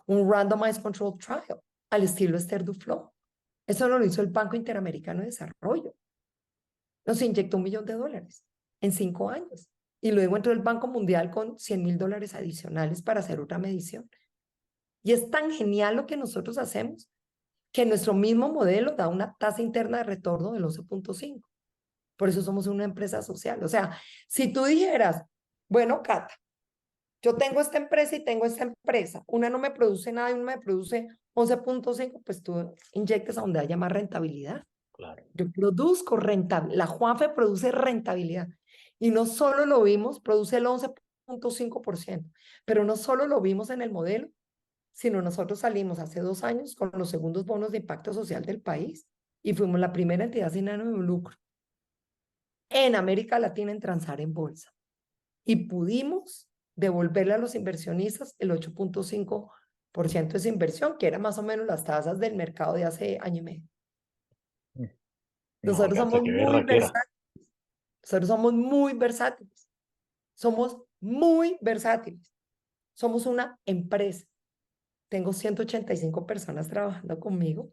un randomized control trial al estilo Esther Duflo. Eso no lo hizo el Banco Interamericano de Desarrollo. Nos inyectó $1.000.000 en 5 años. Y luego entró el Banco Mundial con $100.000 adicionales para hacer otra medición. Y es tan genial lo que nosotros hacemos que nuestro mismo modelo da una tasa interna de retorno del 11.5. Por eso somos una empresa social. O sea, si tú dijeras, bueno, Cata, yo tengo esta empresa y tengo esta empresa, una no me produce nada y una me produce 11.5, pues tú inyectes a donde haya más rentabilidad. Claro. Yo produzco rentabilidad, la Juanfe produce rentabilidad. Y no solo lo vimos, produce el 11.5%, pero no solo lo vimos en el modelo, sino nosotros salimos hace 2 años con los segundos bonos de impacto social del país y fuimos la primera entidad sin ánimo de lucro en América Latina en transar en bolsa. Y pudimos devolverle a los inversionistas el 8.5% de esa inversión, que era más o menos las tasas del mercado de hace año y medio. No, Nosotros Katza, somos qué muy berraquera. versátiles. Nosotros somos muy versátiles. Somos muy versátiles. Somos una empresa. tengo 185 personas trabajando conmigo,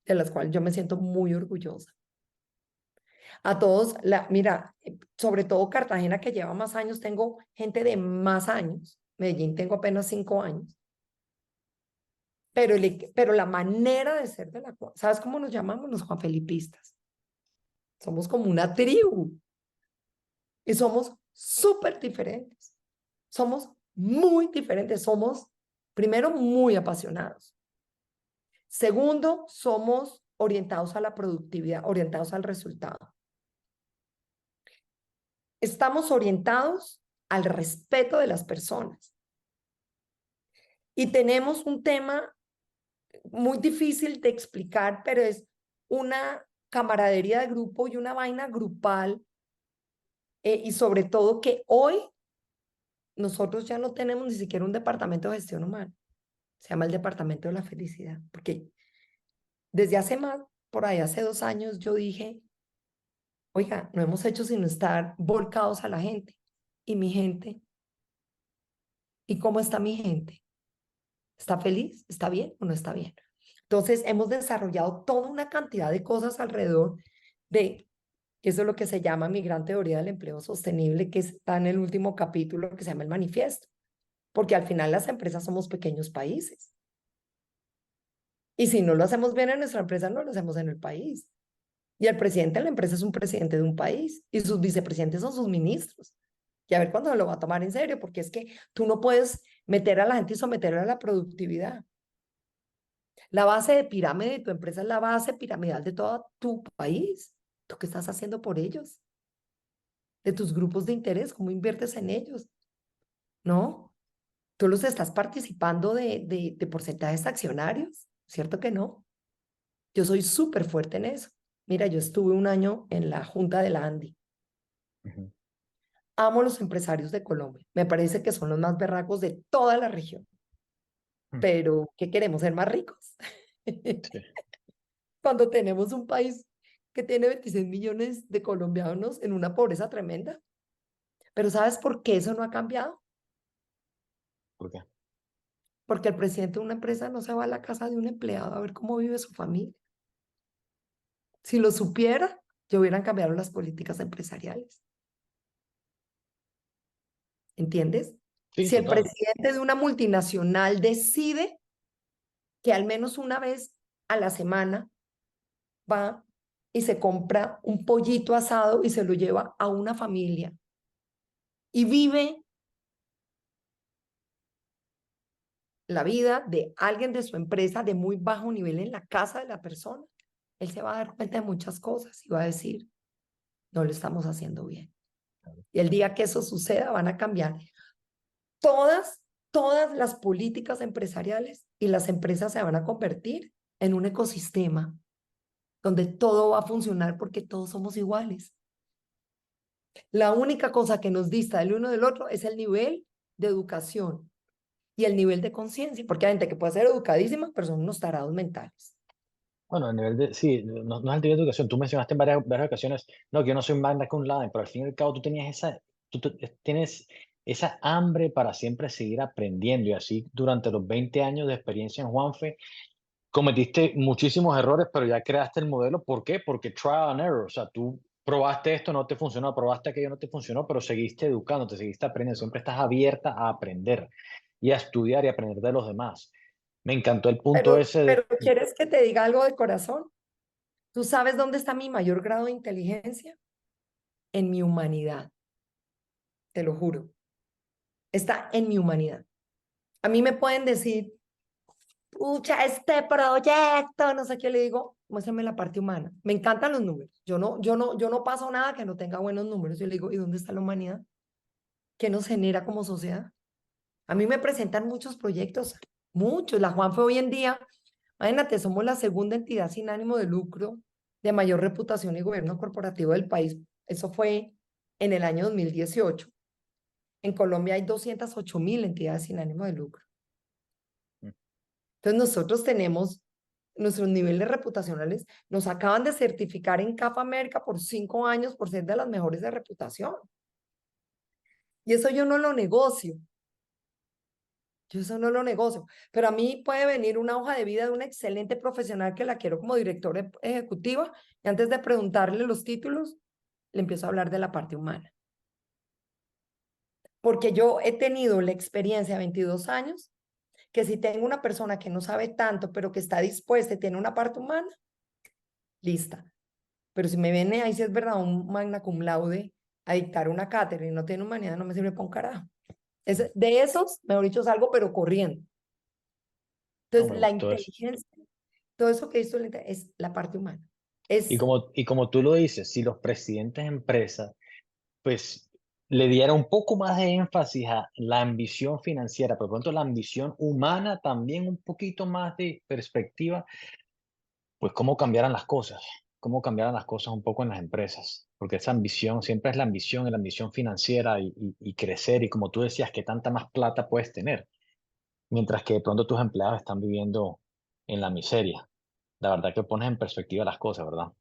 de las cuales yo me siento muy orgullosa. A todos, mira, sobre todo Cartagena, que lleva más años, tengo gente de más años. Medellín tengo apenas 5 años. Pero la manera de ser de la... ¿Sabes cómo nos llamamos los juanfelipistas? Somos como una tribu y somos súper diferentes. Somos muy diferentes. Somos, primero, muy apasionados. Segundo, somos orientados a la productividad, orientados al resultado. Estamos orientados al respeto de las personas. Y tenemos un tema muy difícil de explicar, pero es una camaradería de grupo y una vaina grupal. Y sobre todo que hoy nosotros ya no tenemos ni siquiera un departamento de gestión humana. Se llama el departamento de la felicidad. Porque desde hace más, por ahí hace 2 años, yo dije, oiga, no hemos hecho sino estar volcados a la gente. Y mi gente, ¿y cómo está mi gente? ¿Está feliz? ¿Está bien o no está bien? Entonces, hemos desarrollado toda una cantidad de cosas alrededor de, eso es lo que se llama mi gran teoría del empleo sostenible, que está en el último capítulo que se llama el manifiesto, porque al final las empresas somos pequeños países. Y si no lo hacemos bien en nuestra empresa, no lo hacemos en el país. Y el presidente de la empresa es un presidente de un país y sus vicepresidentes son sus ministros. Y a ver cuándo lo va a tomar en serio, porque es que tú no puedes meter a la gente y someterla a la productividad. La base de pirámide de tu empresa es la base piramidal de todo tu país. ¿Tú qué estás haciendo por ellos? De tus grupos de interés, ¿cómo inviertes en ellos? ¿No? ¿Tú los estás participando de porcentajes accionarios? ¿Cierto que no? Yo soy súper fuerte en eso. Mira, yo estuve un año en la Junta de la ANDI. Ujú. Amo los empresarios de Colombia. Me parece que son los más berracos de toda la región. Mm. Pero, ¿qué queremos? ¿Ser más ricos? Sí. Cuando tenemos un país que tiene 26 millones de colombianos en una pobreza tremenda. Pero ¿sabes por qué eso no ha cambiado? ¿Por qué? Porque el presidente de una empresa no se va a la casa de un empleado a ver cómo vive su familia. Si lo supiera, ya hubieran cambiado las políticas empresariales. ¿Entiendes? Sí, Si el total. presidente de una multinacional decide que al menos una vez a la semana va y se compra un pollito asado y se lo lleva a una familia y vive la vida de alguien de su empresa de muy bajo nivel en la casa de la persona, él se va a dar cuenta de muchas cosas y va a decir, no lo estamos haciendo bien. Y el día que eso suceda, van a cambiar todas las políticas empresariales y las empresas se van a convertir en un ecosistema donde todo va a funcionar porque todos somos iguales. La única cosa que nos dista del uno del otro es el nivel de educación y el nivel de conciencia, porque hay gente que puede ser educadísima, pero son unos tarados mentales. Bueno, a nivel de, sí, no, no es el nivel de educación. Tú mencionaste en varias ocasiones, no, que yo no soy magna cum laude, pero al fin y al cabo tú tenías tienes esa hambre para siempre seguir aprendiendo y así durante los 20 años de experiencia en Juanfe, cometiste muchísimos errores, pero ya creaste el modelo. ¿Por qué? Porque trial and error, o sea, tú probaste esto, no te funcionó, probaste aquello, no te funcionó, pero seguiste educando, te seguiste aprendiendo, siempre estás abierta a aprender y a estudiar y a aprender de los demás. Me encantó el punto ese Pero de, ¿quieres que te diga algo de corazón? ¿Tú sabes dónde está mi mayor grado de inteligencia? En mi humanidad, te lo juro. Está en mi humanidad. A mí me pueden decir, pucha, este proyecto, no sé qué le digo, muéstrame la parte humana. Me encantan los números. Yo no paso nada que no tenga buenos números. Yo le digo, ¿y dónde está la humanidad? ¿Qué nos genera como sociedad? A mí me presentan muchos proyectos, muchos. La Juanfe hoy en día, imagínate, somos la segunda entidad sin ánimo de lucro de mayor reputación y gobierno corporativo del país. Eso fue en el año 2018. En Colombia hay 208.000 entidades sin ánimo de lucro. Entonces nosotros tenemos nuestros niveles reputacionales, nos acaban de certificar en CAF América por 5 años por ser de las mejores de reputación. Y eso yo no lo negocio. Yo eso no lo negocio, pero a mí puede venir una hoja de vida de una excelente profesional que la quiero como directora ejecutiva y antes de preguntarle los títulos, le empiezo a hablar de la parte humana. Porque yo he tenido la experiencia de 22 años que si tengo una persona que no sabe tanto, pero que está dispuesta y tiene una parte humana, lista. Pero si me viene ahí, si es verdad, un magna cum laude a dictar una cátedra y no tiene humanidad, no me sirve para un carajo. De esos, mejor dicho, salgo, pero corriendo. No, Entonces, me la gustó eso. inteligencia, todo eso que hizo es la parte humana. Y Es, como tú lo dices, si los presidentes de empresas, pues le diera un poco más de énfasis a la ambición financiera, pero pronto la ambición humana también un poquito más de perspectiva, pues cómo cambiaran las cosas un poco en las empresas, porque esa ambición siempre es la ambición financiera y crecer, y como tú decías, que tanta más plata puedes tener, mientras que de pronto tus empleados están viviendo en la miseria. La verdad que pones en perspectiva las cosas, ¿verdad?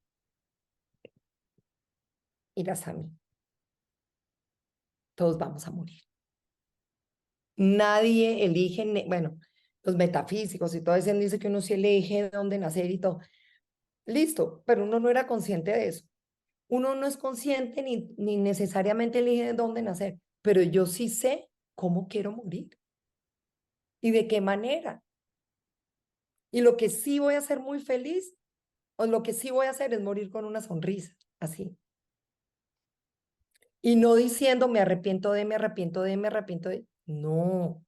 irás a mí, todos vamos a morir. Nadie elige, bueno, los metafísicos y todo eso dice que uno sí elige dónde nacer y todo. Listo, pero uno no era consciente de eso. Uno no es consciente ni necesariamente elige dónde nacer, pero yo sí sé cómo quiero morir y de qué manera. Y lo que sí voy a ser muy feliz, o lo que sí voy a hacer es morir con una sonrisa, así. Y no diciendo me arrepiento de, me arrepiento de, me arrepiento de. No.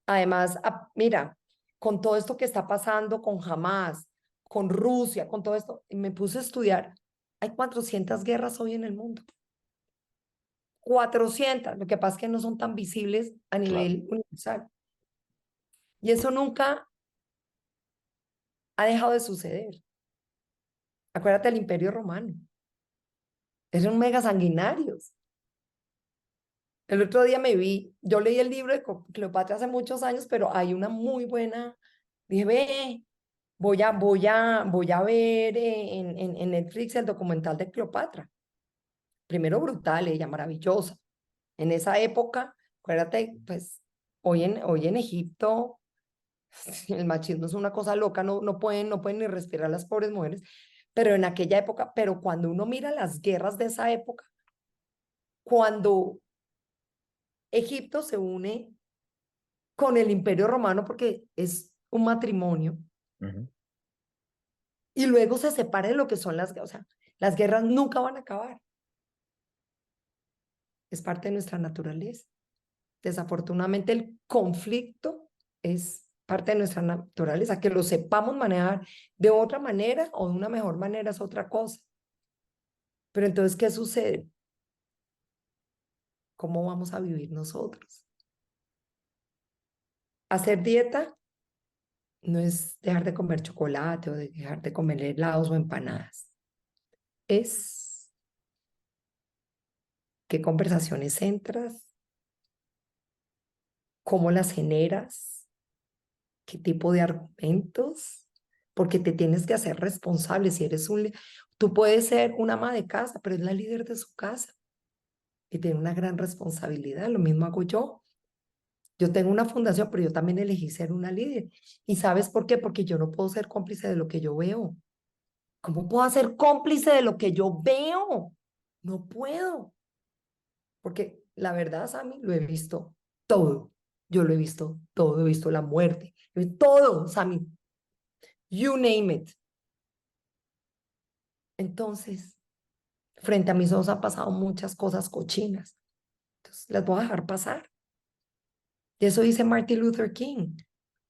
Además, mira, con todo esto que está pasando con Hamas, con Rusia, con todo esto, me puse a estudiar. Hay 400 guerras hoy en el mundo. 400. Lo que pasa es que no son tan visibles a Claro. nivel universal. Y eso nunca ha dejado de suceder. Acuérdate del Imperio Romano. Eran mega sanguinarios. El otro día yo leí el libro de Cleopatra hace muchos años, pero hay una muy buena. Dije, ve, voy a ver en Netflix el documental de Cleopatra. Primero brutal, ella maravillosa. En esa época, acuérdate, pues hoy en Egipto el machismo es una cosa loca, no pueden ni respirar las pobres mujeres, pero en aquella época, pero cuando uno mira las guerras de esa época, cuando Egipto se une con el Imperio Romano porque es un matrimonio Ujú. y luego se separa de lo que son o sea, las guerras nunca van a acabar. Es parte de nuestra naturaleza. Desafortunadamente el conflicto es parte de nuestra naturaleza. Que lo sepamos manejar de otra manera o de una mejor manera es otra cosa. Pero entonces, ¿qué sucede? ¿Cómo vamos a vivir nosotros? Hacer dieta no es dejar de comer chocolate o de dejar de comer helados o empanadas. Es qué conversaciones entras, cómo las generas, qué tipo de argumentos, porque te tienes que hacer responsable. Si eres tú puedes ser una ama de casa, pero es la líder de su casa y tiene una gran responsabilidad. Lo mismo hago yo. Yo tengo una fundación, pero yo también elegí ser una líder. ¿Y sabes por qué? Porque yo no puedo ser cómplice de lo que yo veo. ¿Cómo puedo ser cómplice de lo que yo veo? No puedo, porque la verdad, Sammy, lo he visto todo. Yo lo he visto todo, he visto la muerte, todo, Sammy, you name it. Entonces, frente a mis ojos han pasado muchas cosas cochinas. Entonces, las voy a dejar pasar. Y eso dice Martin Luther King.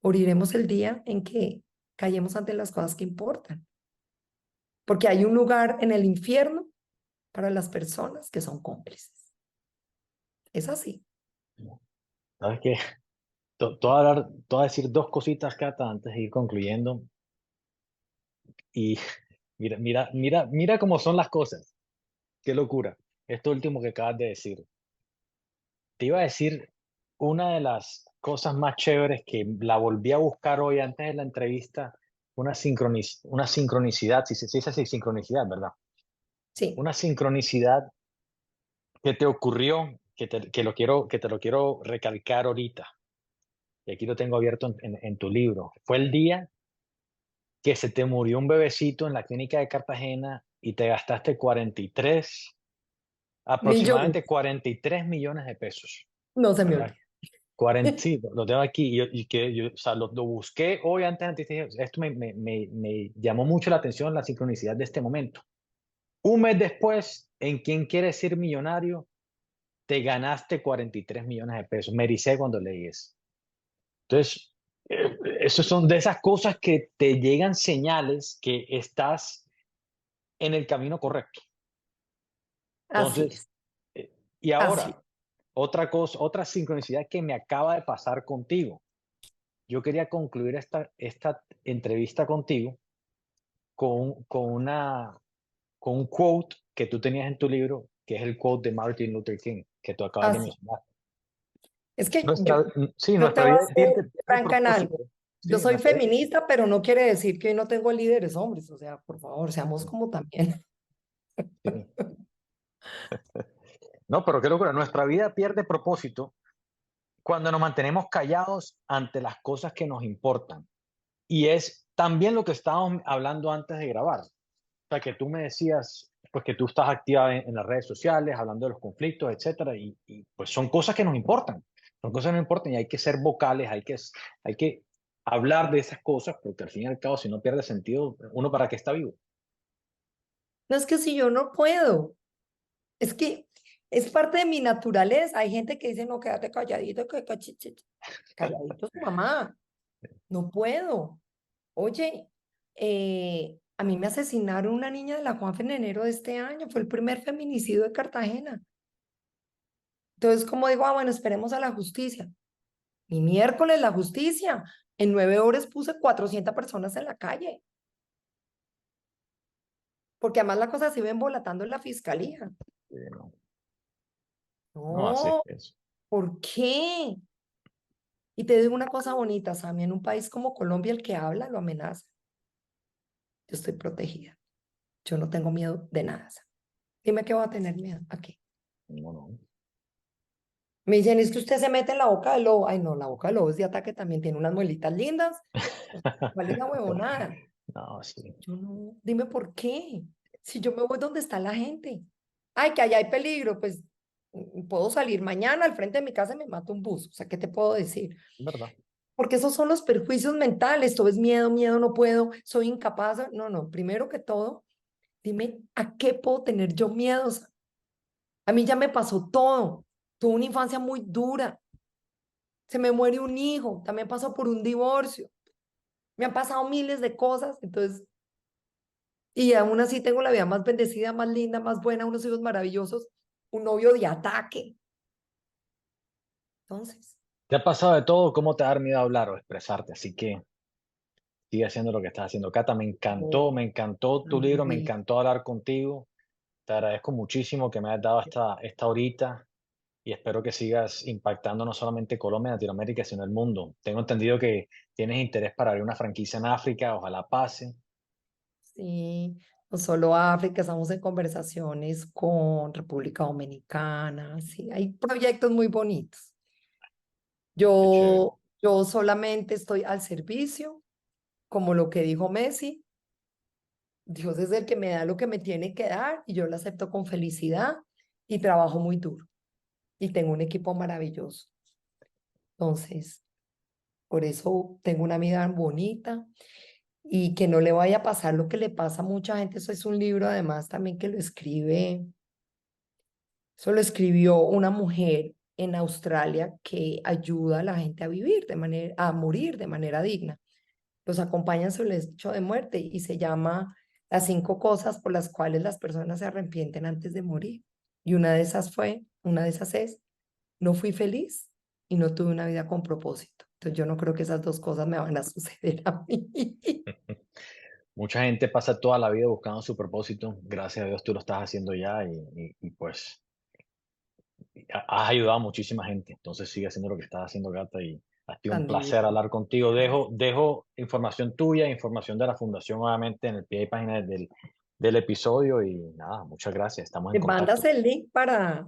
Moriremos el día en que callemos ante las cosas que importan. Porque hay un lugar en el infierno para las personas que son cómplices. Es así. ¿Sabes qué? Te voy a decir dos cositas, Cata, antes de ir concluyendo. Y mira cómo son las cosas. Qué locura. Esto último que acabas de decir. Te iba a decir una de las cosas más chéveres que la volví a buscar hoy antes de la entrevista, una sincronicidad, si se dice así, sincronicidad, ¿verdad? Sí. Una sincronicidad que te ocurrió que te lo quiero recalcar ahorita, y aquí lo tengo abierto en tu libro. Fue el día que se te murió un bebecito en la clínica de Cartagena y te gastaste Millones, aproximadamente 43 millones de pesos, no se me ¿verdad? olvida. 40, sí, lo tengo aquí o sea, lo busqué hoy antes de esto me llamó mucho la atención la sincronicidad de este momento. Un mes después, en ¿Quién quiere ser millonario? Te ganaste 43 millones de pesos. Me ericé cuando leí eso. Entonces, esos son de esas cosas que te llegan señales que estás en el camino correcto. Así Entonces, es, eh, y así es. ahora, otra cosa, otra sincronicidad que me acaba de pasar contigo. Yo quería concluir esta entrevista contigo con con un quote que tú tenías en tu libro, que es el quote de Martin Luther King, que tú acabas de Así. mencionar. Es que Nuestra, sí, yo te nuestra voy a vida ser pierde de franca en algo. propósito. Yo Sí, soy nuestra vida. feminista, pero no quiere decir que hoy no tengo líderes hombres. O sea, por favor, seamos como también. Sí. No, pero qué locura. Nuestra vida pierde propósito cuando nos mantenemos callados ante las cosas que nos importan. Y es también lo que estábamos hablando antes de grabar. O sea, que tú me decías, pues que tú estás activa en las redes sociales, hablando de los conflictos, etcétera, pues son cosas que nos importan. Son cosas que nos importan y hay que ser vocales, hay que hablar de esas cosas, porque al fin y al cabo, si no pierde sentido, uno para qué está vivo. No es que si yo no puedo, es que es parte de mi naturaleza. Hay gente que dice, no, quédate calladito, calladito su mamá. No puedo. Oye, a mí me asesinaron una niña de la Juanfe en enero de este año. Fue el primer feminicidio de Cartagena. Entonces, como digo, bueno, esperemos a la justicia. Mi miércoles la justicia. En 9 horas puse 400 personas en la calle. Porque además la cosa se iba embolatando en la fiscalía. No, no, así No, es. ¿por qué? Y te digo una cosa bonita, Sammy, en un país como Colombia el que habla lo amenaza. Yo estoy protegida. Yo no tengo miedo de nada. Sammy. Dime qué voy a tener miedo. ¿A qué? No, no. Me dicen, es que usted se mete en la boca del lobo. Ay, no, la boca del lobo es de ataque, también tiene unas muelitas lindas. ¿Cuál es la huevonada? No, sí, Yo no, dime por qué. Si yo me voy donde está la gente. Ay, que allá hay peligro, pues puedo salir mañana al frente de mi casa y me mato un bus. O sea, ¿qué te puedo decir? es verdad. Porque esos son los perjuicios mentales. Todo es miedo, miedo, no puedo, soy incapaz. No, no, primero que todo, dime a qué puedo tener yo miedos. A mí ya me pasó todo. Tuve una infancia muy dura. Se me muere un hijo. También pasó por un divorcio. Me han pasado miles de cosas. Entonces, y aún así tengo la vida más bendecida, más linda, más buena, unos hijos maravillosos, un novio de ataque. Entonces, Te ha pasado de todo, ¿cómo te da miedo hablar o expresarte? Así que sigue haciendo lo que estás haciendo. Cata, oh, me encantó tu libro, me Luis, encantó hablar contigo. Te agradezco muchísimo que me hayas dado esta horita y espero que sigas impactando no solamente Colombia, Latinoamérica, sino el mundo. Tengo entendido que tienes interés para abrir una franquicia en África, ojalá pase. sí, no solo África, estamos en conversaciones con República Dominicana, sí, hay proyectos muy bonitos. Qué chévere. Yo solamente estoy al servicio, como lo que dijo Messi, Dios es el que me da lo que me tiene que dar y yo lo acepto con felicidad y trabajo muy duro y tengo un equipo maravilloso. Entonces, por eso tengo una vida bonita y que no le vaya a pasar lo que le pasa a mucha gente. Eso es un libro además también que lo escribe, eso lo escribió una mujer en Australia que ayuda a la gente a vivir de manera, a morir de manera digna. Los acompaña en su lecho de muerte y se llama Las 5 cosas por las cuales las personas se arrepienten antes de morir. Y una de esas es, no fui feliz y no tuve una vida con propósito. Entonces yo no creo que esas dos cosas me van a suceder a mí. Mucha gente pasa toda la vida buscando su propósito. Gracias a Dios tú lo estás haciendo ya pues has ayudado a muchísima gente. Entonces sigue haciendo lo que estás haciendo, Gata, y ha sido un Tan placer divino. hablar contigo. Gracias. Dejo información tuya, información de la fundación nuevamente en el pie de página del episodio y nada, muchas gracias. Estamos en ¿Me mandas contacto. el link para